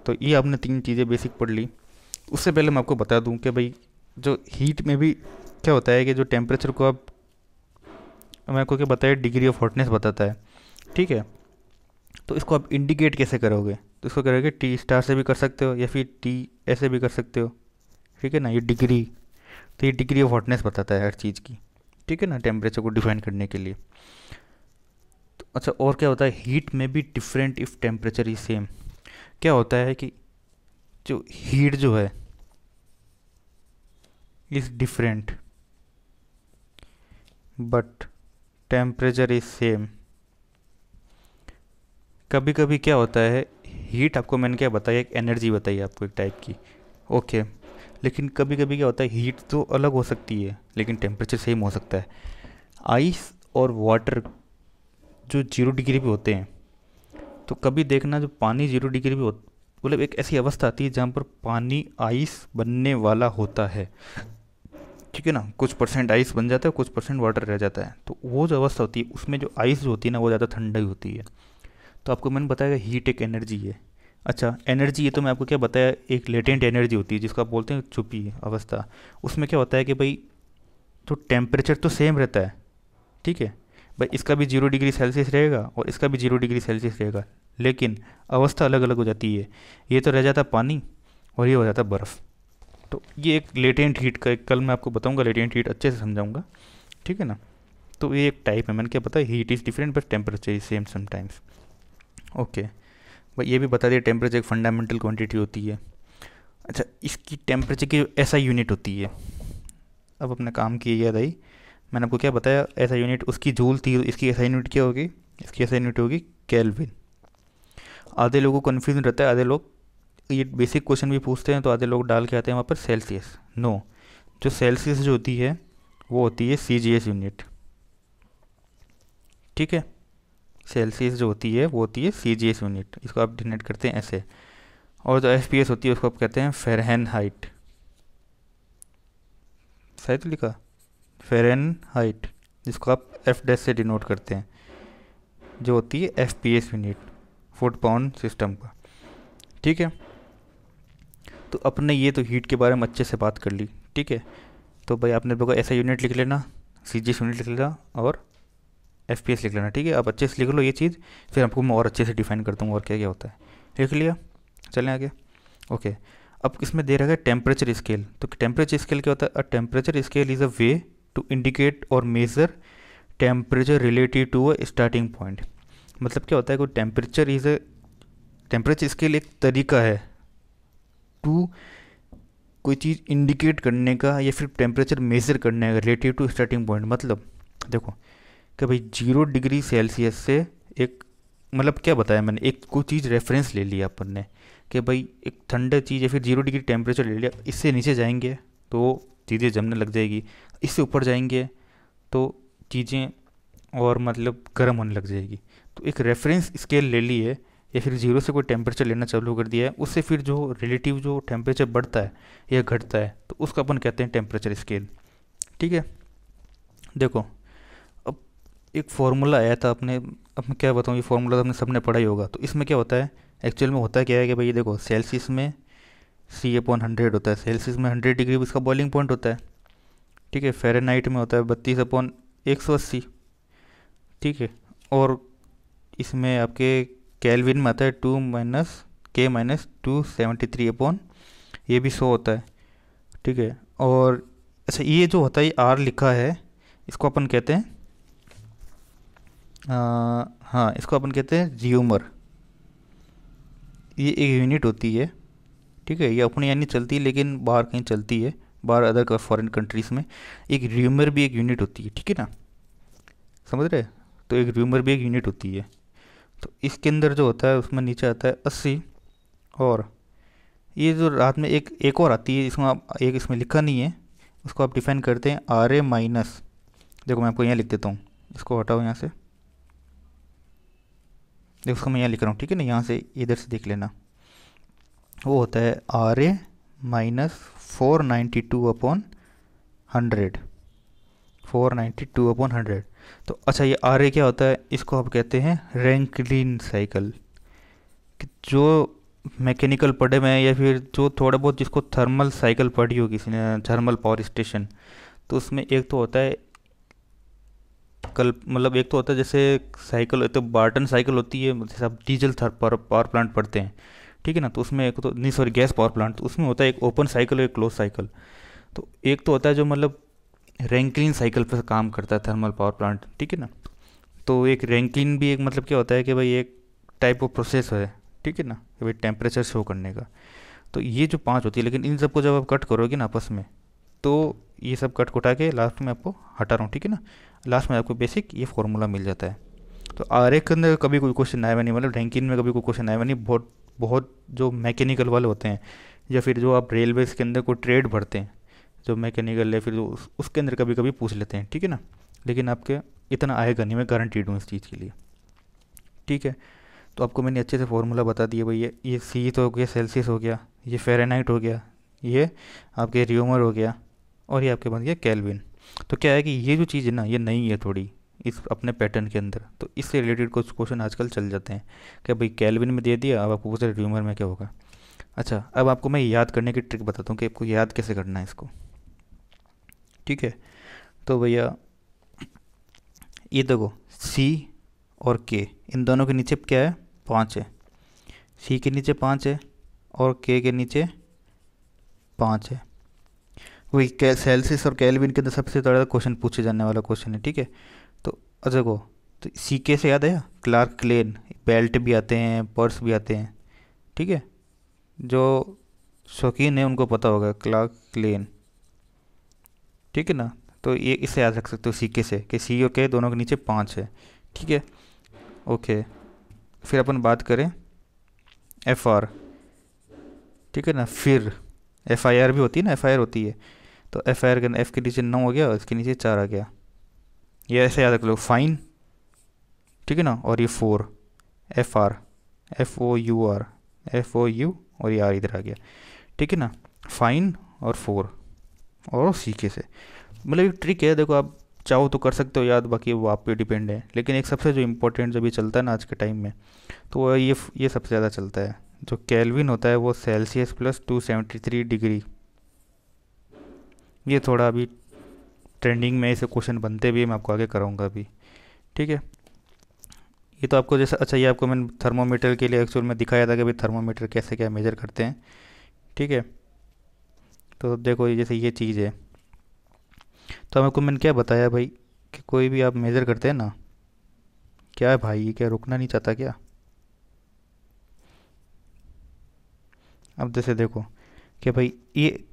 तो ये आपने 3 चीज़ें बेसिक पढ़ ली। उससे पहले मैं आपको बता दूं कि भाई जो हीट में भी क्या होता है कि जो टेम्परेचर को आप, मैं आपको क्या बताया, डिग्री ऑफ हॉटनेस बताता है, ठीक है। तो इसको आप इंडिकेट कैसे करोगे? तो इसको करोगे T स्टार से भी कर सकते हो या फिर T ऐसे भी कर सकते हो, ठीक है ना, ये डिग्री। तो ये डिग्री ऑफ हॉटनेस बताता है हर चीज़ की, ठीक है ना, टेम्परेचर को डिफाइन करने के लिए। तो अच्छा, और क्या होता है? हीट में भी different if temperature is same. क्या होता है कि जो हीट जो है is different but temperature is same. कभी कभी क्या होता है, हीट आपको मैंने क्या बताया, एक एनर्जी बताई आपको एक टाइप की। ओके, लेकिन कभी कभी क्या होता है, हीट तो अलग हो सकती है लेकिन टेम्परेचर सेम हो सकता है। आइस और वाटर जो 0 डिग्री पे होते हैं, तो कभी देखना जो पानी 0 डिग्री पे हो, मतलब एक ऐसी अवस्था आती है जहाँ पर पानी आइस बनने वाला होता है, ठीक है ना। कुछ परसेंट आइस बन जाता है, कुछ परसेंट वाटर रह जाता है। तो वो जो अवस्था होती है उसमें जो आइस जो होती है ना वो ज़्यादा ठंडी होती है। तो आपको मैंने बताया हीट एक एनर्जी है। अच्छा, एनर्जी ये तो मैं आपको क्या बताया, एक लेटेंट एनर्जी होती है जिसको आप बोलते हैं छुपी अवस्था। उसमें क्या होता है कि भाई तो टेम्परेचर तो सेम रहता है, ठीक है भाई, इसका भी 0 डिग्री सेल्सियस रहेगा और इसका भी 0 डिग्री सेल्सियस रहेगा, लेकिन अवस्था अलग अलग हो जाती है। ये तो रह जाता है पानी और ये हो जाता है बर्फ़। तो ये एक लेटेंट हीट का, कल मैं आपको बताऊंगा लेटेंट हीट अच्छे से समझाऊंगा, ठीक है ना। तो ये एक टाइप है, मैंने क्या बताया, heat is different but temperature is same sometimes. Okay भाई, ये भी बता दिया टेम्परेचर एक फंडामेंटल क्वांटिटी होती है। अच्छा, इसकी टेम्परेचर की जो ऐसा यूनिट होती है, अब अपने काम की याद आई, मैंने आपको क्या बताया, ऐसा यूनिट उसकी जूल थी, इसकी ऐसा यूनिट क्या होगी, इसकी ऐसा यूनिट होगी केल्विन। आधे लोगों को कन्फ्यूजन रहता है, आधे लोग ये बेसिक क्वेश्चन भी पूछते हैं तो आधे लोग डाल के आते हैं वहाँ पर सेल्सियस। नो, जो सेल्सियस जो होती है वो होती है CGS यूनिट, ठीक है। सेल्सियस जो होती है वो होती है CGS यूनिट, इसको आप डिनोट करते हैं ऐसे। और जो FPS होती है उसको आप कहते हैं फ़ारेनहाइट, सही तो लिखा, फ़ारेनहाइट, जिसको आप F' से डिनोट करते हैं, जो होती है FPS unit, foot pound system का, ठीक है। तो अपने ये तो हीट के बारे में अच्छे से बात कर ली, ठीक है। तो भाई आपने लोगों ऐसा यूनिट लिख लेना, CGS यूनिट लिख लेना और FPS लिख लेना, ठीक है। आप अच्छे से लिख लो ये चीज़, फिर आपको मैं और अच्छे से डिफाइन करता हूँ और क्या क्या होता है। लिख लिया, चलें आगे। ओके, अब इसमें दे रखा है टेम्परेचर स्केल। तो टेम्परेचर स्केल क्या होता है, a temperature scale is a way to indicate or measure temperature relative to a starting point. मतलब क्या होता है, कोई temperature is a, temperature scale एक तरीका है टू कोई चीज़ इंडिकेट करने का या फिर टेम्परेचर मेजर करने का रिलेटिव टू स्टार्टिंग पॉइंट। मतलब देखो कि भाई 0 डिग्री सेल्सियस से एक, मतलब क्या बताया मैंने, एक कोई चीज़ रेफरेंस ले लिया अपन ने कि भाई एक ठंडा चीज़ या फिर 0 डिग्री टेम्परेचर ले लिया, इससे नीचे जाएंगे तो चीज़ें जमने लग जाएगी, इससे ऊपर जाएंगे तो चीज़ें और मतलब गर्म होने लग जाएगी। तो एक रेफरेंस स्केल ले ली है या फिर 0 से कोई टेम्परेचर लेना चालू कर दिया है, उससे फिर जो रिलेटिव जो टेम्परेचर बढ़ता है या घटता है तो उसको अपन कहते हैं टेम्परेचर स्केल, ठीक है। देखो अब एक फार्मूला आया था अपने, अब मैं क्या बताऊँ, ये फार्मूला तो आपने सबने पढ़ा ही होगा। तो इसमें क्या होता है, एक्चुअल में होता क्या है कि भाई देखो सेल्सियस में C/100 होता है, सेल्सियस में 100 डिग्री इसका बॉइलिंग पॉइंट होता है, ठीक है। फ़ारेनहाइट में होता है 32/180, ठीक है। और इसमें आपके केल्विन में आता है 2 - K - 273 ये भी 100 होता है, ठीक है। और अच्छा, ये जो होता है ये R लिखा है, इसको अपन कहते हैं हाँ, इसको अपन कहते हैं र्यूमर। ये एक यूनिट होती है, ठीक है। ये अपने यहाँ नहीं चलती लेकिन बाहर कहीं चलती है, बाहर अदर फॉरेन कंट्रीज़ में एक र्यूमर भी एक यूनिट होती है, ठीक है ना, समझ रहे। तो एक र्यूमर भी एक यूनिट होती है। तो इसके अंदर जो होता है उसमें नीचे आता है 80। और ये जो रात में एक और आती है, इसमें आप एक इसमें लिखा नहीं है, उसको आप डिफाइन करते हैं RA माइनस, देखो मैं आपको यहाँ लिख देता हूँ, इसको हटाओ यहाँ से, देखो उसको मैं यहाँ लिख रहा हूँ, ठीक है ना, यहाँ से इधर से देख लेना। वो होता है RA माइनस 492/100, 492/100। तो अच्छा, ये RA क्या होता है, इसको आप कहते हैं रैंकलिन साइकिल। जो मैकेनिकल पढ़े में या फिर जो थोड़ा बहुत जिसको थर्मल साइकिल पढ़ी हो किसी ने, थर्मल पावर स्टेशन, तो उसमें एक तो होता है कल, मतलब एक तो होता है जैसे साइकिल, तो बार्टन साइकिल होती है, जैसे आप डीजल पावर प्लांट पढ़ते हैं, ठीक है ना। तो उसमें एक तो नहीं, सॉरी, गैस पावर प्लांट, तो उसमें होता है एक ओपन साइकिल और एक क्लोज साइकिल। तो एक तो होता है जो मतलब रैंकलिन साइकिल पर काम करता है थर्मल पावर प्लांट, ठीक है ना। तो एक रैंकलिन भी एक मतलब क्या होता है कि भाई एक टाइप ऑफ प्रोसेस है, ठीक है ना, कि भाई टेम्परेचर शो करने का। तो ये जो 5 होती है, लेकिन इन सबको जब आप कट करोगे ना आपस में, तो ये सब कट कुटा के लास्ट में आपको हटा रहा हूँ, ठीक है ना, लास्ट में आपको बेसिक ये फॉर्मूला मिल जाता है। तो RA के अंदर कभी कोई क्वेश्चन आया हुआ नहीं, मतलब रैंकिन में कभी कोई क्वेश्चन आया हुआ नहीं, बहुत बहुत जो मैकेनिकल वाले होते हैं, या फिर जो आप रेलवे के अंदर कोई ट्रेड भरते हैं, जो मैकेनिकल है, फिर जो उसके अंदर कभी कभी पूछ लेते हैं, ठीक है ना। लेकिन आपके इतना आएगा नहीं, मैं गारंटीड हूँ इस चीज़ के लिए, ठीक है। तो आपको मैंने अच्छे से फॉर्मूला बता दिया भाई, ये सी तो हो गया, सेल्सियस हो गया, ये फ़ारेनहाइट हो गया, ये आपके र्यूमर हो गया, और ये आपके बन गया केल्विन। तो क्या है कि ये जो चीज़ है ना, ये नई है थोड़ी इस अपने पैटर्न के अंदर, तो इससे रिलेटेड कुछ क्वेश्चन आजकल चल जाते हैं कि भाई केल्विन में दे दिया, अब आपको पूछ रहे र्यूमर में क्या होगा। अच्छा, अब आपको मैं याद करने की ट्रिक बताता हूँ कि आपको याद कैसे करना है इसको, ठीक है। तो भैया ये देखो, सी और के, इन दोनों के नीचे क्या है, 5 है। सी के नीचे 5 है और के नीचे 5 है। वही सेल्सियस और केल्विन के अंदर सबसे ज़्यादा क्वेश्चन पूछे जाने वाला क्वेश्चन है, ठीक है। तो देखो, तो सी के से याद आया, क्लार्क क्लेन, बेल्ट भी आते हैं, पर्स भी आते हैं, ठीक है। जो शौकीन है उनको पता होगा क्लार्क क्लेन, ठीक है ना। तो ये इससे याद रख सकते हो सीके से कि सी और के दोनों के नीचे 5 है, ठीक है। ओके, फिर अपन बात करें एफ आर, ठीक है ना। फिर एफ आई आर भी होती है ना, एफ आई आर होती है, तो एफ आई आर के एफ के नीचे 9 हो गया और इसके नीचे 4 आ गया, ये ऐसे याद रख लो, फाइन, ठीक है ना। और ये 4 F R, F O U R, F O U, और ये आर इधर आ गया, ठीक है ना। फाइन और 4 और सीके से, मतलब एक ट्रिक है, देखो आप चाहो तो कर सकते हो याद, बाकी वो आप पे डिपेंड है। लेकिन एक सबसे जो इम्पोर्टेंट जब ये चलता है ना आज के टाइम में, तो वो ये सबसे ज़्यादा चलता है। जो केल्विन होता है वो सेल्सियस प्लस 273 डिग्री, ये थोड़ा अभी ट्रेंडिंग में ऐसे क्वेश्चन बनते भी, मैं आपको आगे कराऊंगा अभी, ठीक है। ये तो आपको जैसा, अच्छा ये आपको मैंने थर्मोमीटर के लिए एक्चुअल में दिखाया था कि भाई थर्मोमीटर कैसे क्या मेजर करते हैं, ठीक है। तो देखो ये जैसे ये चीज़ है, तो आपको मैंने क्या बताया भाई कि कोई भी आप मेज़र करते हैं ना, क्या है भाई, ये क्या रुकना नहीं चाहता क्या। अब जैसे देखो कि भाई ये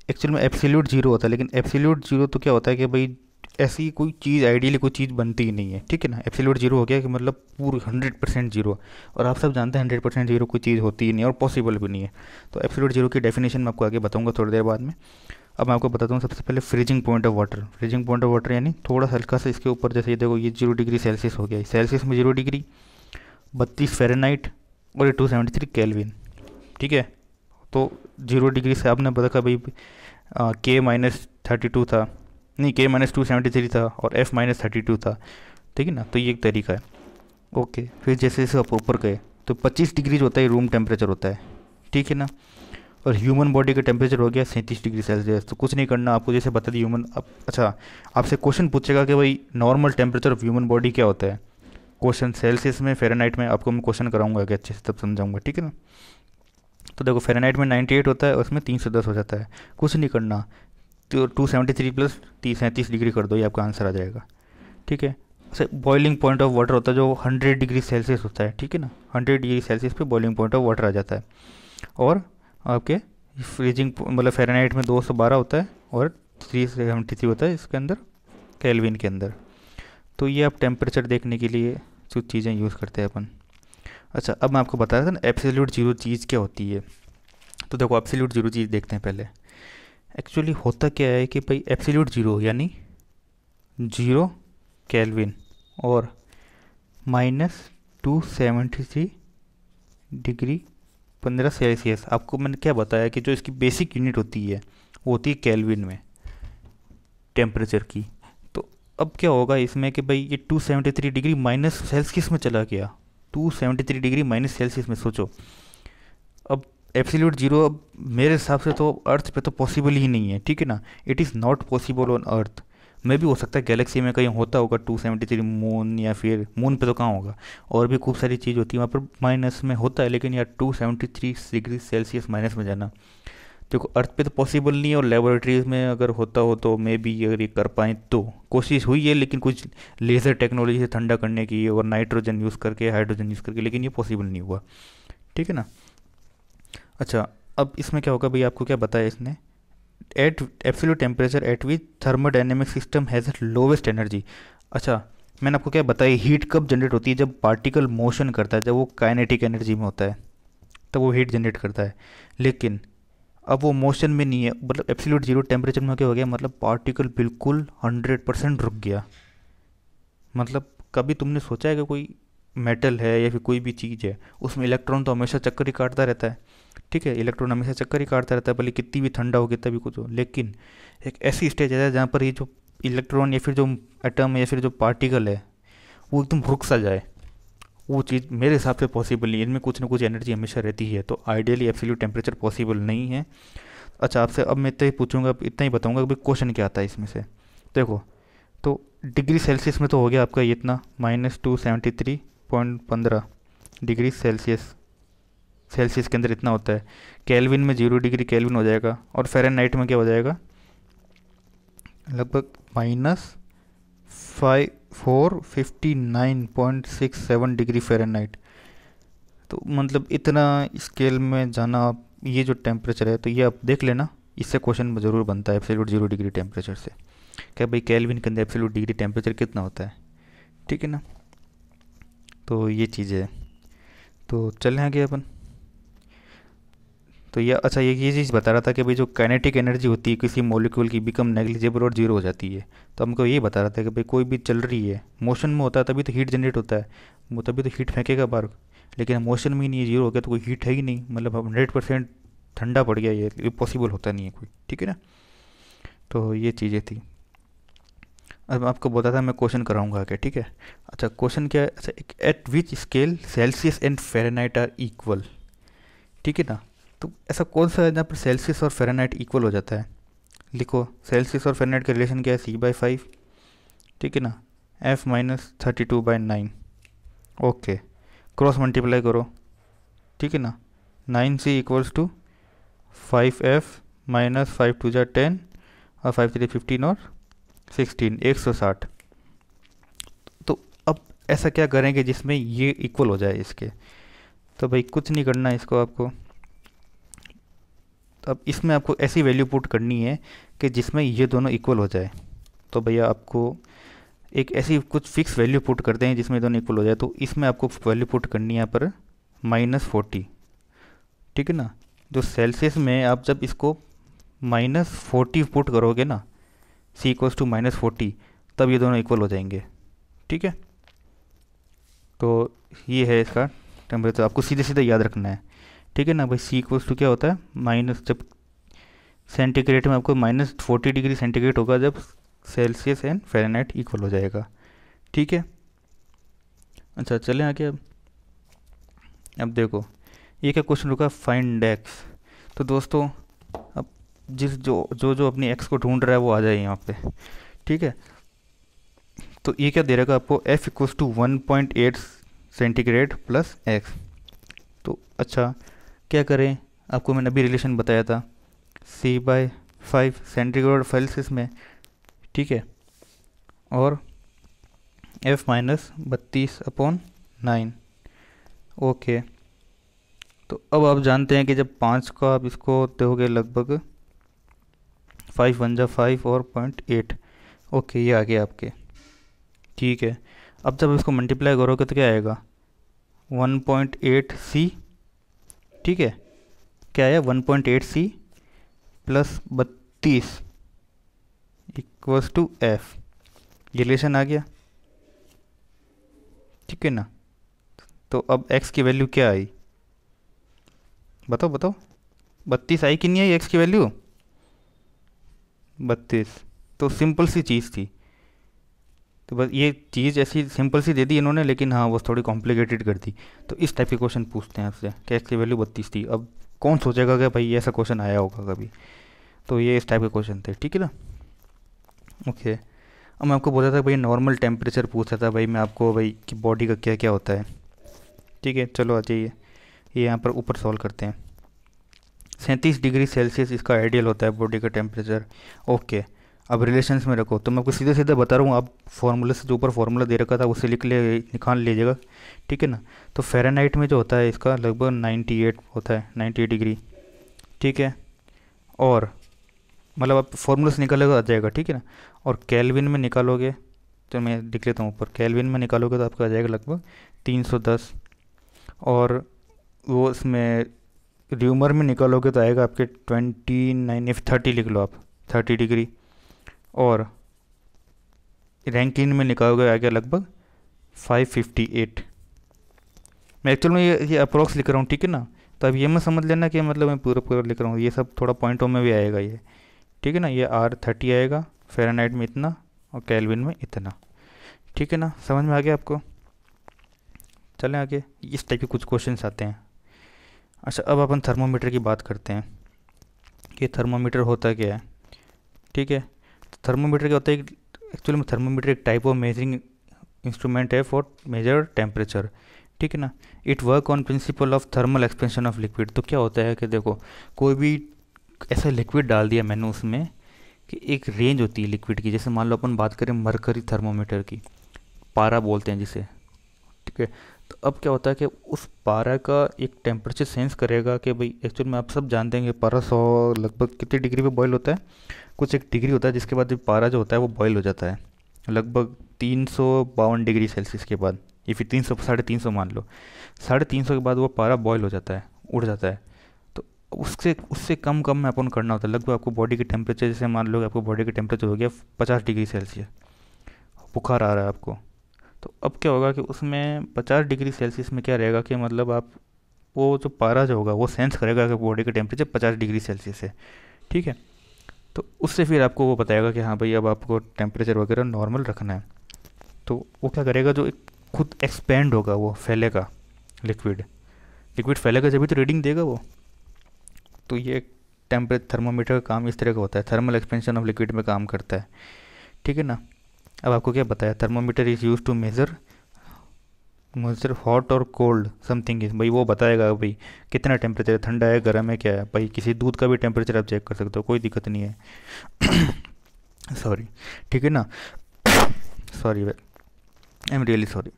एक्चुअल में एब्सोल्यूट जीरो होता है, लेकिन एब्सोल्यूट जीरो तो क्या होता है कि भाई ऐसी कोई चीज़, आइडियली कोई चीज़ बनती ही नहीं है, ठीक है ना। एब्सोल्यूट जीरो हो गया कि मतलब पूरी 100% जीरो, और आप सब जानते हैं 100% जीरो कोई चीज़ होती ही नहीं और पॉसिबल भी नहीं है। तो एब्सोल्यूट जीरो की डेफिनेशन मैं आपको आगे बताऊंगा थोड़ी देर बाद में। अब मैं आपको बताता हूँ सबसे पहले freezing point of water. Freezing point of water यानी थोड़ा हल्का सा इसके ऊपर, जैसे ये देखो ये 0 डिग्री सेल्सियस हो गया, सेल्सियस में 0 डिग्री, 32 फ़ारेनहाइट, और ये 273 केल्विन, ठीक है। तो 0 डिग्री से आपने बताया भाई के माइनस 32 था, नहीं के माइनस 273 था, और एफ माइनस 32 था, ठीक है ना। तो ये एक तरीका है, ओके। फिर जैसे जैसे आप ऊपर गए तो 25 डिग्री जो होता है रूम टेम्परेचर होता है, ठीक है ना। और ह्यूमन बॉडी का टेम्परेचर हो गया 37 डिग्री सेल्सियस। तो कुछ नहीं करना आपको, जैसे बता दी ह्यूमन, अच्छा आपसे क्वेश्चन पूछेगा कि भाई normal temperature of human body क्या होता है, क्वेश्चन सेल्सियस में, फ़ारेनहाइट में, आपको मैं क्वेश्चन कराऊंगा आगे अच्छे से तब समझाऊंगा, ठीक है ना। तो देखो फ़ारेनहाइट में 98 होता है और उसमें 310 हो जाता है, कुछ नहीं करना, तो 273 प्लस 37 डिग्री कर दो, ये आपका आंसर आ जाएगा, ठीक है। अच्छा बॉइलिंग पॉइंट ऑफ वाटर होता है जो 100 डिग्री सेल्सियस होता है, ठीक है ना। 100 डिग्री सेल्सियस पे बॉइलिंग पॉइंट ऑफ वाटर आ जाता है। और आपके फ्रीजिंग मतलब फ़ारेनहाइट में 212 होता है और 373 होता है इसके अंदर, केल्विन के अंदर। तो ये आप टेम्परेचर देखने के लिए जो चीज़ें यूज़ करते हैं अपन। अच्छा अब मैं आपको बताया था ना एब्सोल्यूट जीरो चीज़ क्या होती है। तो देखो एब्सोल्यूट जीरो चीज़ देखते हैं पहले। एक्चुअली होता क्या है कि भाई एब्सोल्यूट जीरो यानी 0 केल्विन और -273 डिग्री 15 सेल्सियस। आपको मैंने क्या बताया कि जो इसकी बेसिक यूनिट होती है वो होती है केल्विन में टेम्परेचर की। तो अब क्या होगा इसमें कि भाई ये 273 डिग्री माइनस सेल्सियस में चला गया, 273 डिग्री माइनस सेल्सियस में, सोचो। अब एब्सोल्यूट जीरो अब मेरे हिसाब से तो अर्थ पे तो पॉसिबल ही नहीं है, ठीक है ना। It is not possible on earth. में भी हो सकता है गैलेक्सी में कहीं होता होगा 273, मून, या फिर मून पे तो कहाँ होगा, और भी खूब सारी चीज़ होती है वहाँ पर माइनस में होता है, लेकिन यार 273 डिग्री सेल्सियस माइनस में जाना देखो अर्थ पे तो पॉसिबल नहीं है। और लेबोरेटरीज में अगर होता हो तो मे बी अगर ये कर पाएँ तो, कोशिश हुई है लेकिन कुछ लेज़र टेक्नोलॉजी से ठंडा करने की और नाइट्रोजन यूज़ करके, हाइड्रोजन यूज़ करके, लेकिन ये पॉसिबल नहीं हुआ, ठीक है ना। अच्छा अब इसमें क्या होगा भाई, आपको क्या बताया इसने, at absolute temperature at which thermodynamic system has lowest energy. अच्छा मैंने आपको क्या बताया, हीट कब जनरेट होती है, जब पार्टिकल मोशन करता है, जब वो काइनेटिक एनर्जी में होता है, तब वो हीट जनरेट करता है। लेकिन अब वो मोशन में नहीं है, मतलब एब्सोल्यूट जीरो टेम्परेचर में क्या हो गया, मतलब पार्टिकल बिल्कुल 100% रुक गया। मतलब कभी तुमने सोचा है कि कोई मेटल है या फिर कोई भी चीज़ है, उसमें इलेक्ट्रॉन तो हमेशा चक्कर ही काटता रहता है। ठीक है, इलेक्ट्रॉन हमेशा चक्कर ही काटता रहता है, भले कितनी भी ठंडा हो कितना भी कुछ हो। लेकिन एक ऐसी स्टेज है जहाँ पर ये जो इलेक्ट्रॉन या फिर जो एटम या फिर जो पार्टिकल है वो एकदम रुक सा जाए। वो चीज़ मेरे हिसाब से पॉसिबल नहीं है, इनमें कुछ ना कुछ एनर्जी हमेशा रहती है, तो आइडियली एब्सोल्यूट टेम्परेचर पॉसिबल नहीं है। अच्छा, आपसे अब मैं इतना ही पूछूंगा, इतना ही बताऊंगा कि क्वेश्चन क्या आता है इसमें से। देखो, तो डिग्री सेल्सियस में तो हो गया आपका ये इतना -273.15 डिग्री सेल्सियस। सेल्सियस के अंदर इतना होता है। केल्विन में 0 डिग्री केल्विन हो जाएगा, और फ़ारेनहाइट में क्या हो जाएगा, लगभग -459.67 डिग्री फ़ारेनहाइट। तो मतलब इतना स्केल में जाना, आप ये जो टेम्परेचर है तो ये आप देख लेना, इससे क्वेश्चन ज़रूर बनता है एब्सोल्यूट 0 डिग्री टेम्परेचर से। क्या भाई केल्विन के अंदर एब्सोल्यूट डिग्री टेम्परेचर कितना होता है, ठीक है ना। तो ये चीज़ है। तो चलें आगे अपन। तो ये अच्छा, ये चीज़ बता रहा था कि भाई जो काइनेटिक एनर्जी होती है किसी मॉलिक्यूल की बिकम नेग्लिजिबल और जीरो हो जाती है। तो हमको ये बता रहा था कि भाई कोई भी चल रही है, मोशन में होता है तभी तो हीट जनरेट होता है, वो तभी तो हीट फेंकेगा बाहर। लेकिन मोशन में ही नहीं है, जीरो हो गया तो कोई हीट है ही नहीं, मतलब 100% ठंडा पड़ गया, ये पॉसिबल होता नहीं है कोई, ठीक है ना। तो ये चीज़ें थी। अब मैं आपको बता था, मैं क्वेश्चन कराऊंगा आगे, ठीक है। अच्छा, क्वेश्चन क्या है, अच्छा, at which scale Celsius and Fahrenheit are equal, ठीक है ना। तो ऐसा कौन सा है जहाँ पर सेल्सियस और फ़ारेनहाइट इक्वल हो जाता है। लिखो, सेल्सियस और फ़ारेनहाइट का रिलेशन क्या है, C/5, ठीक है ना, F-32/9। ओके, क्रॉस मल्टीप्लाई करो, ठीक है ना। 9C equals to 5F minus 5×2 = 10 और 5×3 = 15 और 16, 160। तो अब ऐसा क्या करेंगे जिसमें ये इक्वल हो जाए इसके। तो भाई कुछ नहीं करना है इसको आपको। तो अब इसमें आपको ऐसी वैल्यू पुट करनी है कि जिसमें ये दोनों इक्वल हो जाए। तो भैया आपको एक ऐसी कुछ फिक्स वैल्यू पुट करते हैं जिसमें दोनों इक्वल हो जाए। तो इसमें आपको वैल्यू पुट करनी है यहाँ पर -40, ठीक है ना। जो सेल्सियस में आप जब इसको -40 पुट करोगे ना, C = -40, तब ये दोनों इक्वल हो जाएंगे, ठीक है। तो ये है इसका टेम्परेचर, आपको सीधे सीधे याद रखना है, ठीक है ना भाई। C = क्या होता है, माइनस, जब सेंटीग्रेड में आपको -40 डिग्री सेंटीग्रेड होगा जब सेल्सियस एंड फ़ारेनहाइट इक्वल हो जाएगा, ठीक है। अच्छा, चलें आगे। अब देखो, ये क्या क्वेश्चन रुका, फाइंड x। तो दोस्तों, अब जिस जो जो जो अपनी x को ढूंढ रहा है वो आ जाए यहाँ पे, ठीक है। तो ये क्या दे रहेगा आपको, F = 1.8 सेंटीग्रेड प्लस x। तो अच्छा, क्या करें, आपको मैंने अभी रिलेशन बताया था, C/5 सेंटीग्रेड सेल्सियस में, ठीक है, और F -32/9। ओके, तो अब आप जानते हैं कि जब 5 का आप इसको दोगे लगभग 5 × 1 = 5 और 0.8। ओके, ये आ गया आपके, ठीक है। अब जब इसको मल्टीप्लाई करोगे तो क्या आएगा, 1.8C, ठीक है। क्या है, 1.8C प्लस 32 = F। ये रिलेशन आ गया, ठीक है ना। तो अब x की वैल्यू क्या आई, बताओ बताओ, 32 आई कि नहीं आई x की वैल्यू, 32। तो सिंपल सी चीज़ थी। तो बस ये चीज़ ऐसी सिंपल सी दे दी इन्होंने, लेकिन हाँ वो थोड़ी कॉम्प्लिकेटेड कर दी। तो इस टाइप के क्वेश्चन पूछते हैं आपसे कि x की वैल्यू 32 थी। अब कौन सोचेगा कि भाई ऐसा क्वेश्चन आया होगा कभी। तो ये इस टाइप के क्वेश्चन थे, ठीक है ना। ओके, अब मैं आपको बोला था भाई नॉर्मल टेम्परेचर पूछा था भाई मैं आपको, भाई कि बॉडी का क्या क्या होता है, ठीक है। चलो आ जाइए, ये यहाँ पर ऊपर सॉल्व करते हैं। 37 डिग्री सेल्सियस इसका आइडियल होता है बॉडी का टेम्परेचर। ओके, अब रिलेशंस में रखो, तो मैं आपको सीधे सीधे बता रहा हूँ, आप फार्मूले से जो ऊपर फार्मूला दे रखा था उससे निकाल लीजिएगा, ठीक है ना। तो फ़ारेनहाइट में जो होता है इसका लगभग 98 होता है, 98 डिग्री, ठीक है। और मतलब आप फार्मूला से निकालोगे आ जाएगा, ठीक है ना। और केल्विन में निकालोगे, तो मैं लिख लेता हूँ ऊपर, केल्विन में निकालोगे तो आपका आ जाएगा लगभग 310। और वो इसमें र्यूमर में निकालोगे तो आएगा आपके 29 या 30 लिख लो आप, 30 डिग्री। और रैंकिन में निकालोगे आ गया लगभग 558। मैं एक्चुअल में ये अप्रोक्स लिख रहा हूँ, ठीक है ना। तो अब ये मैं समझ लेना कि मतलब मैं पूरा पूरा लिख रहा हूँ, ये सब थोड़ा पॉइंटों में भी आएगा ये, ठीक है ना। ये R30 आएगा, फ़ारेनहाइट में इतना और केल्विन में इतना, ठीक है ना। समझ में आ गया आपको। चलें आगे, इस टाइप के कुछ क्वेश्चंस आते हैं। अच्छा, अब अपन थर्मोमीटर की बात करते हैं कि थर्मोमीटर होता क्या है, ठीक है। थर्मोमीटर क्या होता है, एक्चुअली में थर्मोमीटर एक टाइप ऑफ मेजरिंग इंस्ट्रूमेंट है फॉर मेजर टेम्परेचर, ठीक है ना। It work on principle of thermal expansion of liquid. तो क्या होता है कि देखो, कोई भी ऐसा लिक्विड डाल दिया मैंने उसमें कि एक रेंज होती है लिक्विड की। जैसे मान लो अपन बात करें मरकरी थर्मोमीटर की, पारा बोलते हैं जिसे, ठीक है। तो अब क्या होता है कि उस पारा का एक टेम्परेचर सेंस करेगा कि भाई, एक्चुअल में आप सब जानते हैं कि पारा 100 लगभग कितनी डिग्री पे बॉयल होता है, कुछ एक डिग्री होता है जिसके बाद पारा जो होता है वो बॉयल हो जाता है लगभग 352 डिग्री सेल्सियस के बाद, या फिर 300 350 मान लो। 350 के बाद वो पारा बॉयल हो जाता है, उड़ जाता है। तो उससे उससे कम कम में अपन करना होता है। लगभग आपको बॉडी के टेम्परेचर, जैसे मान लो कि आपको बॉडी का टेम्परेचर हो गया 50 डिग्री सेल्सियस, बुखार आ रहा है आपको। तो अब क्या होगा कि उसमें 50 डिग्री सेल्सियस में क्या रहेगा कि मतलब आप, वो जो पारा जो होगा वो सेंस करेगा कि बॉडी का टेम्परेचर 50 डिग्री सेल्सियस है, ठीक है। तो उससे फिर आपको वो बताएगा कि हाँ भाई अब आपको टेम्परेचर वगैरह नॉर्मल रखना है। तो वो क्या करेगा, जो एक खुद एक्सपेंड होगा, वो फैलेगा, लिक्विड लिक्विड फैलेगा जब भी तो रीडिंग देगा वो। तो ये टेम्परेचर थर्मोमीटर का काम इस तरह का होता है, थर्मल एक्सपेंशन ऑफ लिक्विड में काम करता है, ठीक है ना। अब आपको क्या बताया, thermometer is use to measure measure hot और कोल्ड समथिंग इज, भाई वो बताएगा भाई कितना टेम्परेचर है, ठंडा है गर्म है क्या है। भाई किसी दूध का भी टेम्परेचर आप चेक कर सकते हो, कोई दिक्कत नहीं है। सॉरी, ठीक है ना। Sorry, I am really sorry.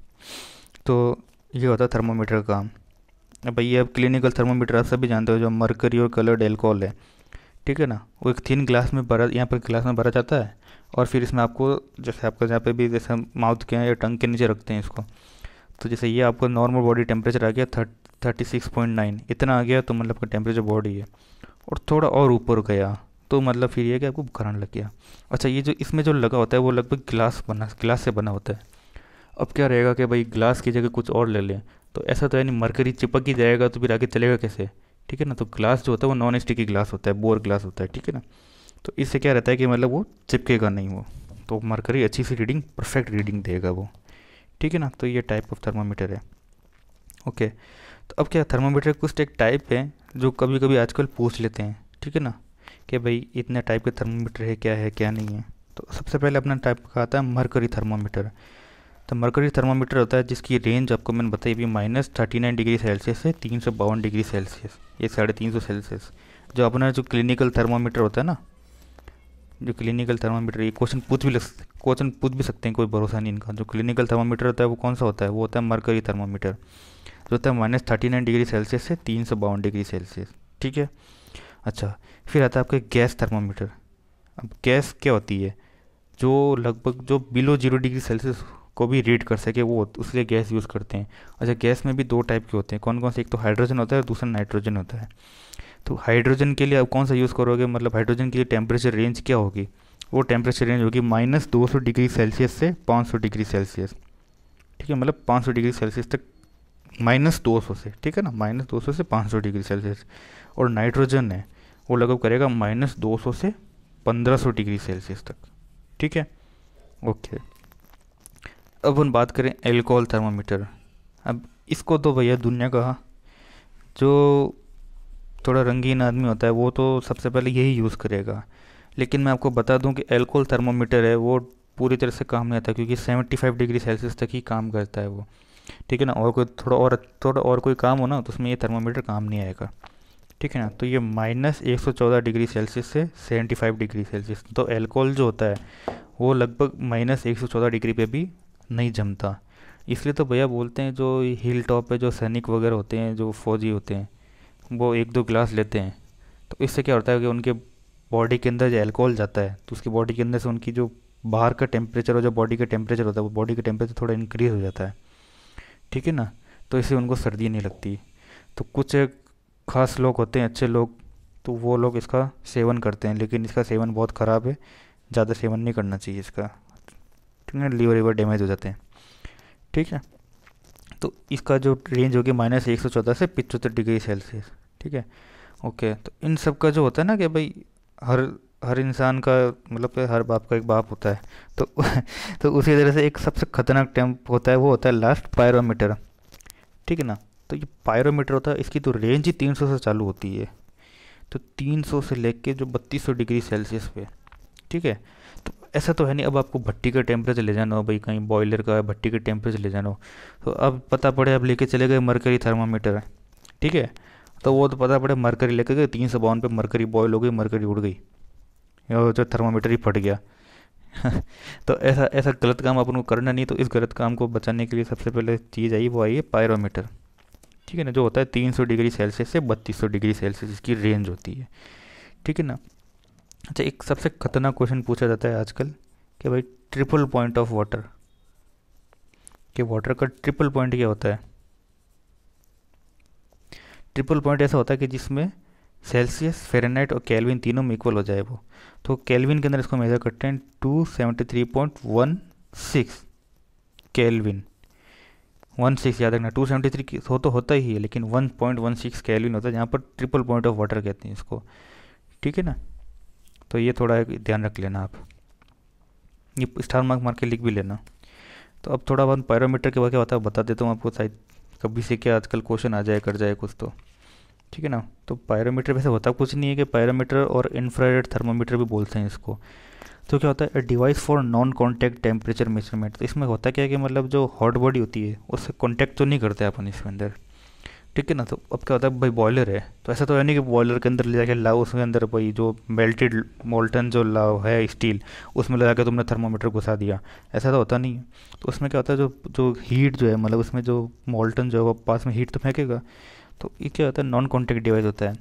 तो ये होता है थर्मोमीटर का काम। अब भाई, अब क्लिनिकल थर्मोमीटर आप सभी जानते हो, जो मरकरी और कलर्ड एल्कोहल है, ठीक है ना। वो एक थिन ग्लास में भरा, यहाँ पर ग्लास में भरा जाता है, और फिर इसमें आपको, जैसे आपका जहाँ पे भी, जैसे माउथ के या टंग के नीचे रखते हैं इसको, तो जैसे ये आपका नॉर्मल बॉडी टेम्परेचर आ गया 36.9, इतना आ गया तो मतलब आपका टेम्परेचर बॉडी है। और थोड़ा और ऊपर गया तो मतलब फिर ये कि आपको बुखार आने लग गया। अच्छा, ये जो इसमें जो लगा होता है वो लगभग ग्लास से बना होता है। अब क्या रहेगा कि भाई ग्लास की जगह कुछ और ले लें, तो ऐसा तो है नहीं, मरकरी चिपक ही जाएगा तो फिर आगे चलेगा कैसे, ठीक है ना। तो ग्लास जो होता है वो नॉन स्टिकी ग्लास होता है, बोर ग्लास होता है, ठीक है ना। तो इससे क्या रहता है कि मतलब वो चिपकेगा नहीं वो, तो मरकरी अच्छी सी रीडिंग, परफेक्ट रीडिंग देगा वो, ठीक है ना। तो ये टाइप ऑफ थर्मामीटर है, ओके। तो अब क्या, थर्मामीटर कुछ एक टाइप है जो कभी कभी आजकल पूछ लेते हैं, ठीक है ना, कि भाई इतने टाइप के थर्मामीटर है क्या नहीं है। तो सबसे पहले अपना टाइप का आता है मरकरी थर्मामीटर। तो मरकरी थर्मामीटर होता है जिसकी रेंज आपको मैंने बताई अभी, -39 डिग्री सेल्सियस से 352 डिग्री सेल्सियस, ये 350 सेल्सियस। जो अपना जो क्लिनिकल थर्मामीटर होता है ना, जो क्लिनिकल थर्मामीटर, ये क्वेश्चन पूछ भी सकते हैं, कोई भरोसा नहीं इनका। जो क्लिनिकल थर्मामीटर होता है वो कौन सा होता है, वो होता है मरकरी थर्मामीटर, जो होता है -39 डिग्री सेल्सियस से 352 डिग्री सेल्सियस, ठीक है। अच्छा, फिर आता है आपका गैस थर्मामीटर। अब गैस क्या होती है, जो लगभग जो बिलो 0 डिग्री सेल्सियस को भी रीड कर सके, वो उसके गैस यूज़ करते हैं। अच्छा, गैस में भी दो टाइप के होते हैं, कौन कौन से, एक तो हाइड्रोजन होता है, दूसरा नाइट्रोजन होता है। तो हाइड्रोजन के लिए आप कौन सा यूज़ करोगे, मतलब हाइड्रोजन के लिए टेम्परेचर रेंज क्या होगी, वो टेम्परेचर रेंज होगी -200 डिग्री सेल्सियस से 500 डिग्री सेल्सियस, ठीक है। मतलब 500 डिग्री सेल्सियस तक, -200 से, ठीक है ना, -200 से 500 डिग्री सेल्सियस। और नाइट्रोजन है वो लगभग करेगा -200 से 1500 डिग्री सेल्सियस तक, ठीक है, ओके। अब हम बात करें एल्कोहल थर्मामीटर। अब इसको तो भैया दुनिया का जो थोड़ा रंगीन आदमी होता है वो तो सबसे पहले यही यूज़ करेगा। लेकिन मैं आपको बता दूं कि एल्कोहल थर्मामीटर है वो पूरी तरह से काम नहीं आता, क्योंकि 75 डिग्री सेल्सियस तक ही काम करता है वो, ठीक है ना। और कोई थोड़ा और कोई काम हो ना तो उसमें ये थर्मामीटर काम नहीं आएगा, ठीक है ना। तो ये -114 डिग्री सेल्सियस से 75 डिग्री सेल्सियस, तो एल्कोहल जो होता है वो लगभग -114 डिग्री पे भी नहीं जमता। इसलिए तो भैया बोलते हैं, जो हिल टॉप पे जो सैनिक वगैरह होते हैं, जो फौजी होते हैं, वो एक दो गिलास लेते हैं। तो इससे क्या होता है कि उनके बॉडी के अंदर जो अल्कोहल जाता है तो उसकी बॉडी के अंदर से उनकी जो बाहर का टेम्परेचर और जो बॉडी का टेम्परेचर होता है वो बॉडी का टेम्परेचर थोड़ा इंक्रीज़ हो जाता है, ठीक है ना। तो इससे उनको सर्दी नहीं लगती। तो कुछ खास लोग होते हैं, अच्छे लोग, तो वो लोग इसका सेवन करते हैं, लेकिन इसका सेवन बहुत ख़राब है, ज़्यादा सेवन नहीं करना चाहिए इसका, ठीक है, लीवर वीवर डैमेज हो जाते हैं। ठीक है, तो इसका जो रेंज होगी -114 से 75 डिग्री सेल्सियस। ठीक है, ओके। तो इन सब का जो होता है ना कि भाई हर हर इंसान का, मतलब कि हर बाप का एक बाप होता है, तो तो उसी तरह से एक सबसे खतरनाक टेम्प होता है, वो होता है लास्ट पायरोमीटर। ठीक है ना, तो ये पायरोमीटर होता है, इसकी तो रेंज ही 300 से चालू होती है, तो 300 से लेके जो 3200 डिग्री सेल्सियस पे। ठीक है, तो ऐसा तो है नहीं अब आपको भट्टी का टेम्परेचर ले जाना हो भाई, कहीं बॉयलर का भट्टी का टेम्परेचर ले जाना हो, तो अब पता पड़े अब लेके चले गए मरकरी थर्मामीटर। ठीक है, तो वो तो पता पड़े मरकरी लेके गए 352 पे, मरकरी बॉयल हो गई, मरकरी उड़ गई, या जो थर्मामीटर ही फट गया। तो ऐसा ऐसा गलत काम अपन को करना नहीं, तो इस गलत काम को बचाने के लिए सबसे पहले चीज़ आई, वो आई है पायरोमीटर। ठीक है ना, जो होता है 300 डिग्री सेल्सियस से 3200 डिग्री सेल्सियस इसकी रेंज होती है। ठीक है ना। अच्छा, एक सबसे खतरनाक क्वेश्चन पूछा जाता है आजकल कि भाई ट्रिपल पॉइंट ऑफ वाटर, कि वाटर का ट्रिपल पॉइंट क्या होता है। ट्रिपल पॉइंट ऐसा होता है कि जिसमें सेल्सियस, फ़ारेनहाइट और केल्विन तीनों में इक्वल हो जाए वो। तो केल्विन के अंदर इसको मेजर करते हैं 273.16 केल्विन। 16 याद रखना, 273 हो तो होता ही है, लेकिन 1.16 केल्विन होता है, जहाँ पर ट्रिपल पॉइंट ऑफ वाटर कहते हैं इसको। ठीक है ना, तो ये थोड़ा ध्यान रख लेना आप, ये स्टार मार्क मार के लिख भी लेना। तो अब थोड़ा बहुत पायरोमीटर के बारे में बता देता हूँ आपको, शायद कभी से क्या आजकल क्वेश्चन आ जाए कर जाए कुछ तो। ठीक है ना, तो पायरोमीटर वैसे होता कुछ नहीं है, कि पायरोमीटर और इंफ्रारेड थर्मोमीटर भी बोलते हैं इसको। तो क्या होता है, device for non contact temperature measurement. तो इसमें होता क्या है कि मतलब जो हॉट बॉडी होती है उससे कॉन्टैक्ट तो नहीं करते अपन इसके अंदर। ठीक है ना, तो अब क्या होता है भाई बॉयलर है, तो ऐसा तो है नहीं कि बॉयलर के अंदर ले जाके लाओ, उसके अंदर भाई जो मेल्टेड मोल्टन जो लाओ है स्टील, उसमें ले जाके तुमने थर्मामीटर घुसा दिया, ऐसा तो होता नहीं है। तो उसमें क्या होता है, जो जो हीट जो है, मतलब उसमें जो मोल्टन जो है वो पास में हीट तो फेंकेगा। तो ये क्या होता है, नॉन कॉन्टैक्ट डिवाइस होता है।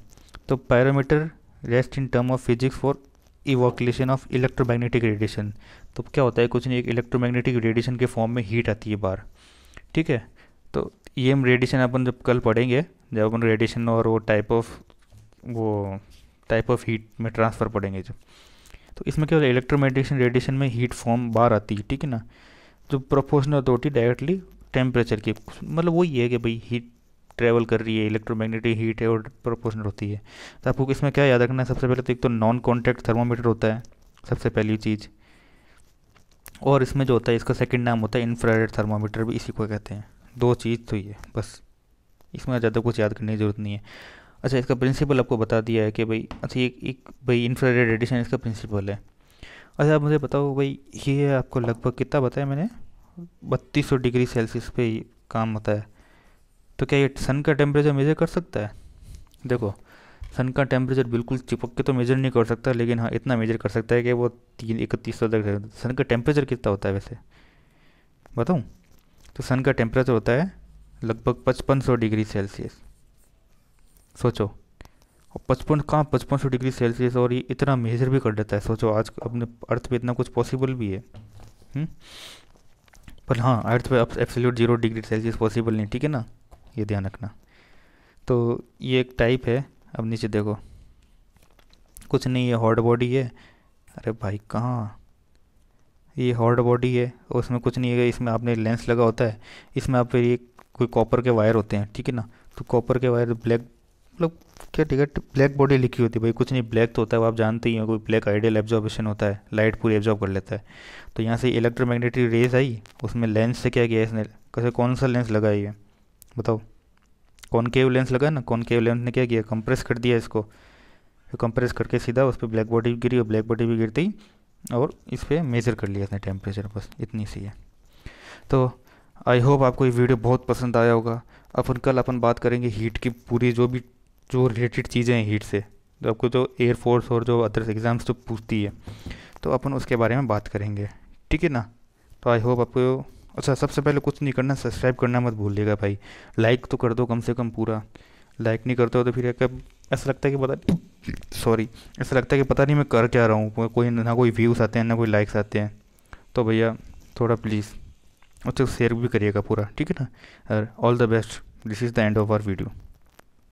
तो pyrometer rest in term of physics for evocation of electromagnetic radiation. तो क्या होता है, कुछ नहीं, एक इलेक्ट्रोमैग्नेटिक रेडिएशन के फॉर्म में हीट आती है बाहर। ठीक है, तो ये हम रेडिएशन अपन जब कल पढ़ेंगे, जब अपन रेडिएशन और वो टाइप ऑफ हीट में ट्रांसफ़र पढ़ेंगे जब, तो इसमें क्या होता है, इलेक्ट्रोमैग्नेटिक रेडिएशन में हीट फॉर्म बाहर आती है। ठीक है ना, जो प्रोपोर्शनल होती है डायरेक्टली टेम्परेचर की, मतलब वही है कि भाई हीट ट्रेवल कर रही है, इलेक्ट्रोमैग्नेटिक हीट है और प्रोपोर्शनल होती है। तो आपको इसमें क्या याद रखना है, सबसे पहले तो एक तो नॉन कॉन्टैक्ट थर्मोमीटर होता है सबसे पहली चीज़, और इसमें जो होता है इसका सेकंड नाम होता है इंफ्रारेड थर्मोमीटर, भी इसी को कहते हैं। दो चीज़ तो ये बस, इसमें ज़्यादा कुछ याद करने की ज़रूरत नहीं है। अच्छा, इसका प्रिंसिपल आपको बता दिया है कि भाई, अच्छा एक भाई इंफ्रारेड रेडिएशन इसका प्रिंसिपल है। अच्छा, आप मुझे बताओ भाई, ये आपको लगभग कितना बताया मैंने, 3200 डिग्री सेल्सियस पे ये काम होता है। तो क्या ये सन का टेम्परेचर मेजर कर सकता है? देखो, सन का टेम्परेचर बिल्कुल चिपक के तो मेजर नहीं कर सकता, लेकिन हाँ इतना मेजर कर सकता है कि वो 3100 तक। सन का टेम्परेचर कितना होता है वैसे बताऊँ? तो सन का टेम्परेचर होता है लगभग 5500 डिग्री सेल्सियस। सोचो, और 5500 डिग्री सेल्सियस, और ये इतना मेजर भी कर देता है। सोचो, आज अपने अर्थ पे इतना कुछ पॉसिबल भी है। पर हाँ, अर्थ पे अब एब्सोल्यूट 0 डिग्री सेल्सियस पॉसिबल नहीं। ठीक है ना, ये ध्यान रखना। तो ये एक टाइप है। अब नीचे देखो, कुछ नहीं, है हॉट बॉडी है। अरे भाई कहाँ, ये हॉट बॉडी है, और उसमें कुछ नहीं है, इसमें आपने लेंस लगा होता है, इसमें आप फिर ये कोई कॉपर के वायर होते हैं। ठीक है ना, तो कॉपर के वायर ब्लैक, मतलब क्या, ठीक है, ब्लैक बॉडी लिखी होती है भाई, कुछ नहीं, ब्लैक तो होता है वो आप जानते ही हो, कोई ब्लैक आइडियल एब्जॉर्बेशन होता है, लाइट पूरी एब्जॉर्ब कर लेता है। तो यहाँ से इलेक्ट्रोमैग्नेटिक रेज आई, उसमें लेंस से क्या किया इसने, कैसे, कौन सा लेंस लगाई है बताओ? कॉनकेव लेंस लगा ना, कॉनकेव लेंस ने क्या किया, कंप्रेस कर दिया इसको, फिर कंप्रेस करके सीधा उस पर ब्लैक बॉडी गिरी, और ब्लैक बॉडी भी गिरती ही और इस पर मेज़र कर लिया इसने टेम्परेचर, बस इतनी सी है। तो आई होप आपको ये वीडियो बहुत पसंद आया होगा। अपन बात करेंगे हीट की, पूरी जो रिलेटेड चीज़ें हैं हीट से, जो आपको जो एयरफोर्स और जो अदर एग्ज़ाम्स जो पूछती है, तो अपन उसके बारे में बात करेंगे। ठीक है ना, तो आई होप आपको। अच्छा, सबसे पहले कुछ नहीं करना, सब्सक्राइब करना मत भूलिएगा भाई, लाइक तो कर दो कम से कम पूरा। लाइक नहीं करते हो तो फिर ऐसा लगता है कि ऐसा लगता है कि पता नहीं मैं कर क्या रहा हूँ, कोई ना कोई व्यूज़ आते हैं ना कोई लाइक्स आते हैं। तो भैया थोड़ा प्लीज़ उससे शेयर भी करिएगा पूरा। ठीक है ना, और all the best, this is the end of our video.